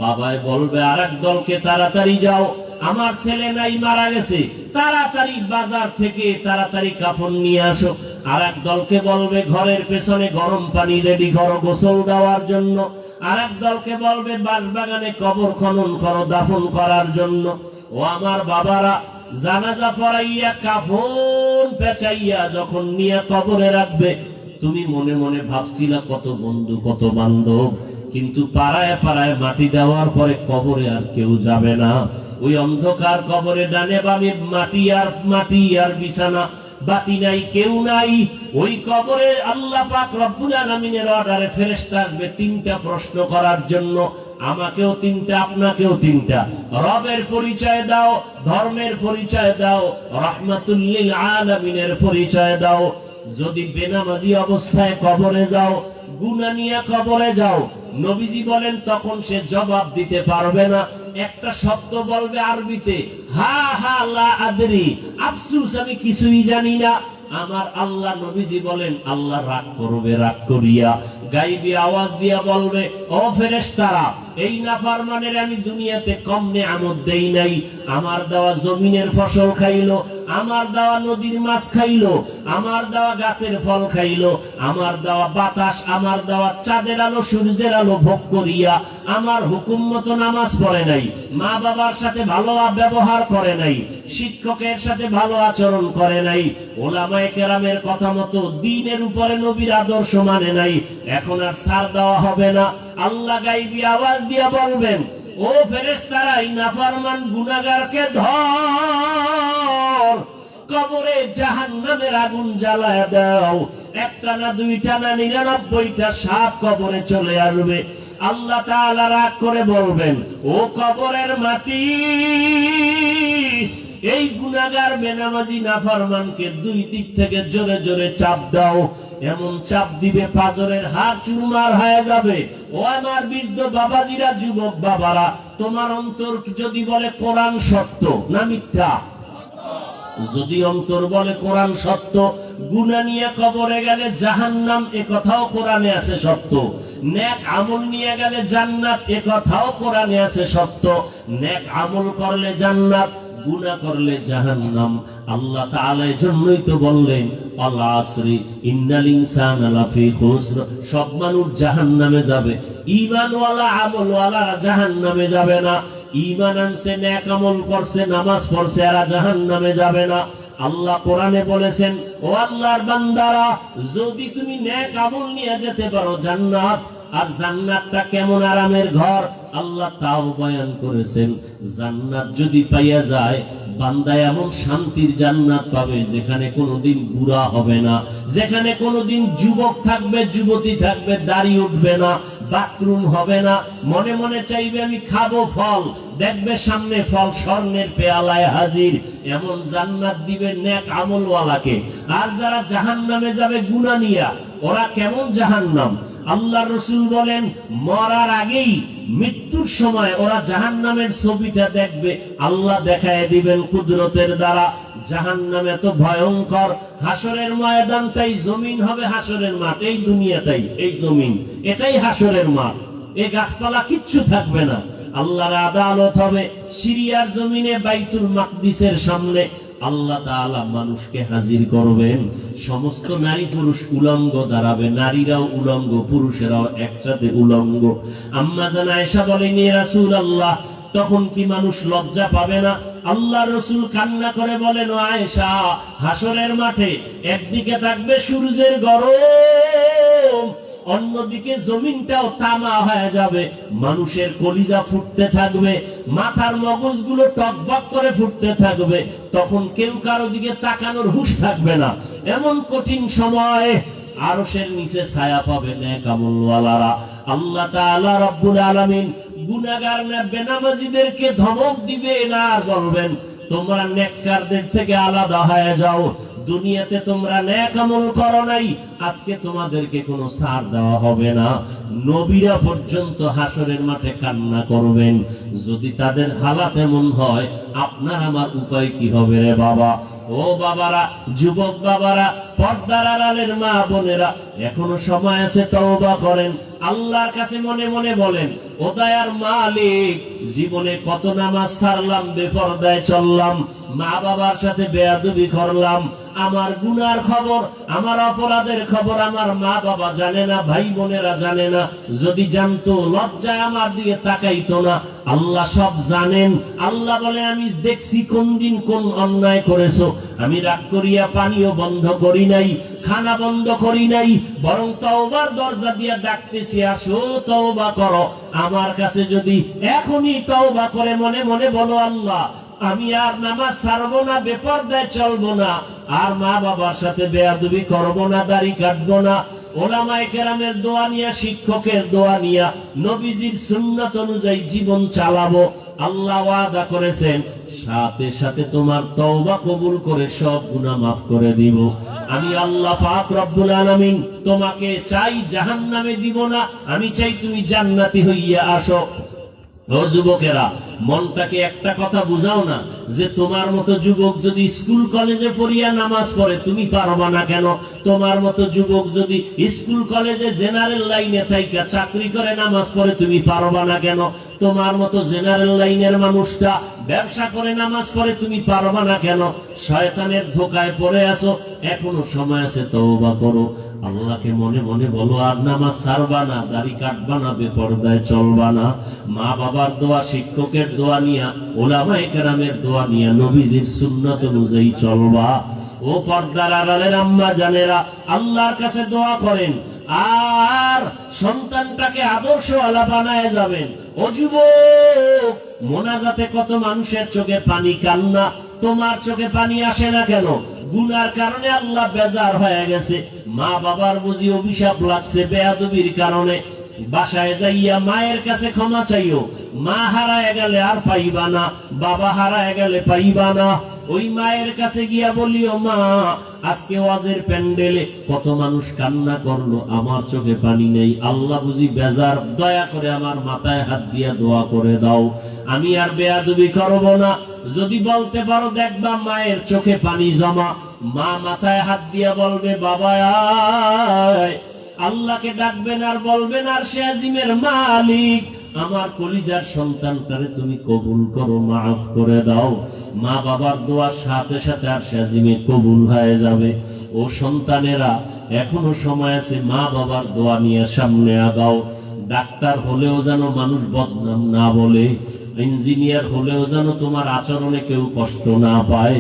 বাবায় বলবে আরেক দলকে তাড়াতাড়ি যাও, আমার ছেলে নাই, মারা গেছে, তাড়াতাড়ি বাজার থেকে তাড়াতাড়ি কাফন নিয়ে আসো। আরেক দলকে বলবে ঘরের পেছনে গরম পানি রেডি করো গোসল দেওয়ার জন্য। আরেক দলকে বলবে বাঁশবাগানে কবর খনন করো দাফন করার জন্য। ও আমার বাবারা, জানাজা পড়াইয়া কাফন পেঁচাইয়া যখন নিয়ে কবরে রাখবে, তুমি মনে মনে ভাবছিলা কত বন্ধু কত বান্ধব, কিন্তু পাড়ায় পাড়ায় মাটি দেওয়ার পরে কবরে আর কেউ যাবে না। ওই অন্ধকার কবরে ডানে বামে মাটি আর বিছানা, বাতি নাই, কেউ নাই। ওই কবরে আল্লাহ পাক রব্বুল আলামিনের অর্ডারে ফেরেশতা আসবে তিনটা প্রশ্ন করার জন্য। আমাকেও তিনটা, আপনাকেও তিনটা। রবের পরিচয় দাও, ধর্মের পরিচয় দাও, রাহমাতুল লিল আলামিনের পরিচয় দাও। যদি বেনামাজি অবস্থায় কবরে যাও, গুনাহ নিয়ে কবরে যাও, নবীজি বলেন তখন সে জবাব দিতে পারবে না। একটা শব্দ বলবে আরবিতে, হা হা লা আদরি, আফসোস আমি কিছুই জানি না। আমার আল্লাহ নবীজি বলেন আল্লাহ রাগ করবে, রাগ করিয়া গাইবি আওয়াজ দিয়া বলবে ও ফেরেশতারা, এই নাফরমানের আমি দুনিয়াতে কম নেয়ামত দেই নাই। আমার দেওয়া জমিনের ফসল খাইলো, আমার দেওয়া নদীর মাছ খাইলো, আমার দেওয়া গাছের ফল খাইলো, আমার দেওয়া বাতাস, আমার দেওয়া চাঁদের আলো সূর্যের আলো ভোগ করিয়া আমার হুকুম মতো নামাজ পড়ে নাই, মা বাবার সাথে ভালো ব্যবহার করে নাই, শিক্ষকের সাথে ভালো আচরণ করে নাই, ওলামায়ে কেরামের কথা মতো দ্বীনের উপরে নবীর আদর্শ মানে নাই। এখন আর ছাড় দেওয়া হবে না। আল্লাহ গাইবি আওয়াজ দিয়া বলবেন ও ফেরেশতারা, এই নাফরমান গুনাহগারকে ধর, কবরে জাহান্নামের আগুন জ্বালায় দাও। একটা না, দুইটা না, 99টা সাপ কবরে চলে আসবে। আল্লাহ তাআলা রাগ করে বলবেন ও কবরের মাটি, এই গুনাহগার বেনামাজি নাফরমানকে দুই দিক থেকে জোরে জোরে চাপ দাও। এমন চাপ দিবে পাজরের হাড় চুরমার হয়ে যাবে। ও আমার বৃদ্ধ বাবাজিরা, যুবক বাবারা, তোমার অন্তর যদি বলে কোরআন সত্য না মিথ্যা, যদি অন্তর বলে কোরআন সত্য, গুনাহ নিয়ে কবরে গেলে জাহান্নাম, এ কথাও কোরআনে আছে সত্য। নেক আমল নিয়ে গেলে জান্নাত, এ কথাও কোরআনে আছে সত্য। নেক আমল করলে জান্নাত, গুনাহ করলে জাহান্নাম। আল্লাহ তাআলা এজন্যই তো বললেন আল আসরি ইন্নাল ইনসানা লাফি খুসর, সব মানুষ জাহান্নামে যাবে, ঈমানওয়ালা আমলওয়ালারা জাহান্নামে যাবে না। ঈমান আনছে, নেক আমল করছে, নামাজ পড়ছে, এরা জাহান্নামে যাবে না। আল্লাহ কোরআনে বলেছেন ও আল্লাহর বান্দারা, যদি তুমি নেক আমল নিয়ে যেতে পারো জান্নাত, আর জান্নাতটা কেমন আরামের ঘর আল্লাহ তাও বয়ান করেছেন। জান্নাত যদি পাইয়া যায়, বান্দা এমন শান্তির জান্নাত পাবে যেখানে কোনোদিন বুড়া হবে না, যেখানে কোনোদিন যুবক থাকবে, যুবতী থাকবে, দাড়ি উঠবে না, বাথরুম হবে না, মনে মনে চাইবে আমি খাবো ফল, দেখবে সামনে ফল স্বর্ণের পেয়ালায় হাজির। এমন জান্নাত দিবে নেক আমলওয়ালাকে। আর যারা জাহান্নামে যাবে গুনাহ নিয়া, ওরা কেমন জাহান্নাম? আল্লাহ রাসূল বলেন মরার আগেই, মৃত্যুর সময় ওরা জাহান্নামের ছবিটা দেখবে, আল্লাহ দেখায় দিবেন কুদরতের দ্বারা। জাহান্নাম এত ভয়ঙ্কর। হাসরের ময়দানটাই জমিন হবে, হাসরের মাঠ, এই দুনিয়াটাই এই জমিন, এটাই হাসরের মাঠ। এই গাছপালা কিচ্ছু থাকবে না, আল্লাহর আদালত হবে সিরিয়ার জমিনে বাইতুল মাকদিসের সামনে। আল্লাহ তাআলা মানুষকে হাজির করবেন, সমস্ত নারী পুরুষ উলঙ্গ দাঁড়াবে, নারীরাও উলঙ্গ, পুরুষেরাও একসাথে উলঙ্গ। আম্মা জান আয়েশা বলেন, ইয়া রাসূলুল্লাহ, তখন কি মানুষ লজ্জা পাবে না? আল্লাহ রাসূল কান্না করে বলেন, ও আয়েশা, হাসরের মাঠে একদিকে থাকবে সূর্যের গরম, অন্যদিকে জমিনটাও তামা হয়ে যাবে, মানুষের কলিজা ফুটতে থাকবে, মাথার মগজগুলো টকবক করে ফুটতে থাকবে, তখন কেউ কারো দিকে তাকানোর হুঁশ থাকবে না। এমন কঠিন সময়ে আরশের নিচে ছায়া পাবে নেক আমলওয়ালারা। আল্লাহ তাআলা রব্বুল আলামিন গুনাহগার না বেনামাজীদেরকে ধমক দিবেন আর বলবেন, তোমরা নেককারদের থেকে আলাদা হয়ে যাও, দুনিয়াতে তোমরা নেক আমল করো নাই, আজকে তোমাদেরকে কোনো ছাড় দেওয়া হবে না। নবীরা পর্যন্ত হাসরের মাঠে কান্না করবেন। যদি তাদের হালাত এমন হয়, আপনার আমার উপায় কি হবে রে বাবা? ও বাবারা, যুবক বাবারা, পর্দার আড়ালের মা বোনেরা, এখনো সময় আছে, তওবা করেন, আল্লাহর কাছে মনে মনে বলেন, ও দয়ার মালিক, জীবনে কত নামাজ ছাড়লাম, বেপরদায় চললাম, মা বাবার সাথে বেয়াদবি করলাম, আমার গুনার খবর, আমার অপরাধের খবর আমার মা বাবা জানে না, ভাই বোনেরা জানে না, যদি জানতো লজ্জায় আমার দিকে তাকাইতো না। আল্লাহ সব জানেন। আল্লাহ বলে, আমি দেখছি কোন দিন কোন অন্যায় করেছো, আমি রাগ করিয়া পানিও বন্ধ করি নাই, খানা বন্ধ করি নাই, বরং তওবার দরজা দিয়া ডাকতেছি, আসো তওবা করো। আমার কাছে যদি এখনই তওবা করে মনে মনে বলো, আল্লাহ আমি আর নামাজ ছাড়বো না, বেপরদায় চলবো না, আর মা বাবার সাথে বেয়াদবি করবো না, দাড়ি কাটবো না, ওলামায়ে কেরামের দোয়া নিয়া, শিক্ষকের দোয়া নিয়া, নবীজির সুন্নাত অনুযায়ী জীবন চালাবো, আল্লাহ ওয়াদা করেছেন সাথে সাথে তোমার তওবা কবুল করে সব গুনাহ মাফ করে দিব। আমি আল্লাহ পাক রব্বুল আলামিন তোমাকে চাই জাহান্নামে দিব না, আমি চাই তুমি জান্নাতি হইয়া আসো। ও যুবকেরা, মনটাকে একটা কথা বুঝাও না, যে তোমার মতো যুবক যদি স্কুল কলেজে পড়িয়া নামাজ পড়ে তুমি পারবা না কেন? তোমার মতো যুবক যদি স্কুল কলেজে জেনারেল লাইনে থাইকা চাকরি করে নামাজ পড়ে তুমি পারবা না কেন? তোমার মতো জেনারেল লাইনের মানুষটা ব্যবসা করে নামাজ পড়ে তুমি পারবা না কেন? শয়তানের ধোকায় পড়ে আছো, এখনো সময় আছে, তওবা করো। আল্লাহকে মনে মনে বলো, আর নামাজ ছাড়বা না, দাড়ি কাটবা না, বেপরদায় চলবা না, মা বাবার দোয়া, শিক্ষকের দোয়া নিয়া, ওলামায়ে কেরামের দোয়া নিয়া, নবীজির সুন্নাত অনুযায়ী চলবা। ও পর্দার আড়ালের আম্মা জানেরা, আল্লাহর কাছে দোয়া করেন আর সন্তানটাকে আদর্শওয়ালা বানায় যাবেন। ও যুবক, মোনাজাতে কত মানুষের চোখে পানি, কান্না, তোমার চোখে পানি আসে না কেন? গুনার কারণে আল্লাহ বেজার হয়ে গেছে, মা বাবার বুঝি অভিশাপ লাগছে বেয়াদবির কারণে। বাসায় যাইয়া মায়ের কাছে ক্ষমা চাইও, মা হারায় গেলে আর পাইবা না, বাবা হারায় গেলে পাইবা না। ওই মায়ের কাছে গিয়া বলিও, মা আজকে ওয়াজের প্যান্ডেলে কত মানুষ কান্না করলো, আমার চোখে পানি নেই, আল্লাহ বুঝি বেজার, দয়া করে আমার মাথায় হাত দিয়া দোয়া করে দাও, আমি আর বেয়াদবি করব না। যদি বলতে পারো, দেখবা মায়ের চোখে পানি জমা, মা মাথায় হাত দিয়া বলবে, বাবা আয়, আল্লাহকে ডাকবেন আর বলবেন, আর সে আজিমের মালিক, আমার কলিজার সন্তানটারে তুমি কবুল করো, মাফ করে দাও। মা বাবার দোয়ার সাথে সাথে আর সে আজিমে কবুল হয়ে যাবে। ও সন্তানেরা, এখনো সময় আছে, মা বাবার দোয়া নিয়ে সামনে আগাও। ডাক্তার হলেও যেন মানুষ বদনাম না বলে, ইঞ্জিনিয়ার হলেও যেন তোমার আচরণে কেউ কষ্ট না পায়,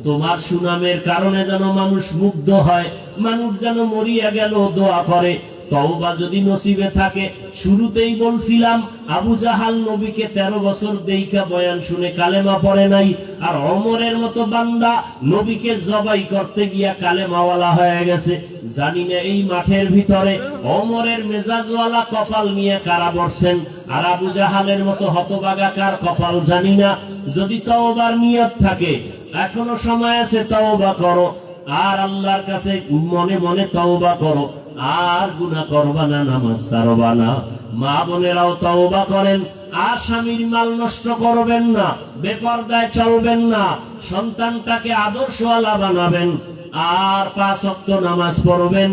তোমার সুনামের কারণে যেন মানুষ মুগ্ধ হয়, মানুষ যেন মরিয়া গেল দোয়া করে। তওবা যদি নসিবে থাকে, শুরুতেই বলছিলাম, আবু জাহাল নবীকে 13 বছর দেইখা বয়ান শুনে কালেমা পড়ে নাই, আর ওমরের মতো বান্দা নবীকে জবাই করতে গিয়া কালেমাওয়ালা হয়ে গেছে। জানি না এই মাঠের ভিতরে ওমরের মেজাজওয়ালা কপাল নিয়ে কারা বসছেন, আর আবু জাহালের মতো হতভাগা কার কপাল জানি না। যদি তওবার নিয়ত থাকে, এখনো সময় আছে, তওবা করো, আর আল্লাহর কাছে মনে মনে তওবা করো, আর গুনাহ করবা না, নামাজ ছাড়বা না। মা বোনেরাও তওবা করেন, আর স্বামীর মাল নষ্ট করবেন না, বেপরদায় চলবেন না, সন্তানটাকে আদর্শওয়ালা বানাবেন, আর 5 ওয়াক্ত নামাজ পড়বেন,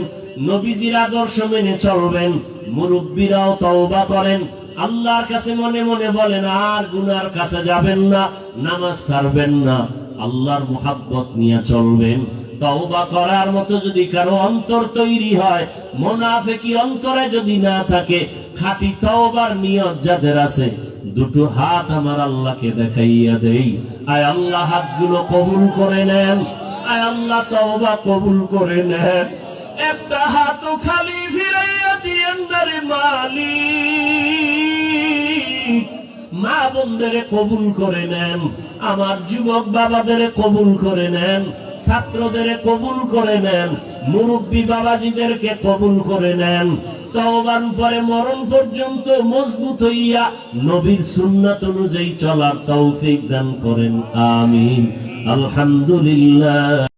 নবীজির আদর্শ মেনে চলবেন। মুরব্বীরাও তওবা করেন, আল্লাহর কাছে মনে মনে বলেন আর গুনার কাছে যাবেন না, নামাজ ছাড়বেন না, আল্লাহর মুহাব্বত নিয়ে চলবেন। তওবা করার মতো যদি কারো অন্তর তৈরি হয়, মুনাফিকি অন্তরে যদি না থাকে, খাঁটি তওবার নিয়ত যাদের আছে, দুটো হাত আমার আল্লাহকে দেখাইয়া দেই, আয় আল্লাহ হাতগুলো কবুল করে নেন, আয় আল্লাহ তওবা কবুল করে নেন। একটা হাতও খালি ফিরাইয়া দিয়েন না রে মালিক। মা বোনদের কবুল করে নেন, আমার যুবক বাবাদের কবুল করে নেন, ছাত্রদের কবুল করে নেন, মুরব্বী বাবাজিদেরকে কবুল করে নেন। তওবার পরে মরণ পর্যন্ত মজবুত হইয়া নবীর সুন্নাত অনুযায়ী চলার তৌফিক দান করেন, আমিন। আলহামদুলিল্লাহ।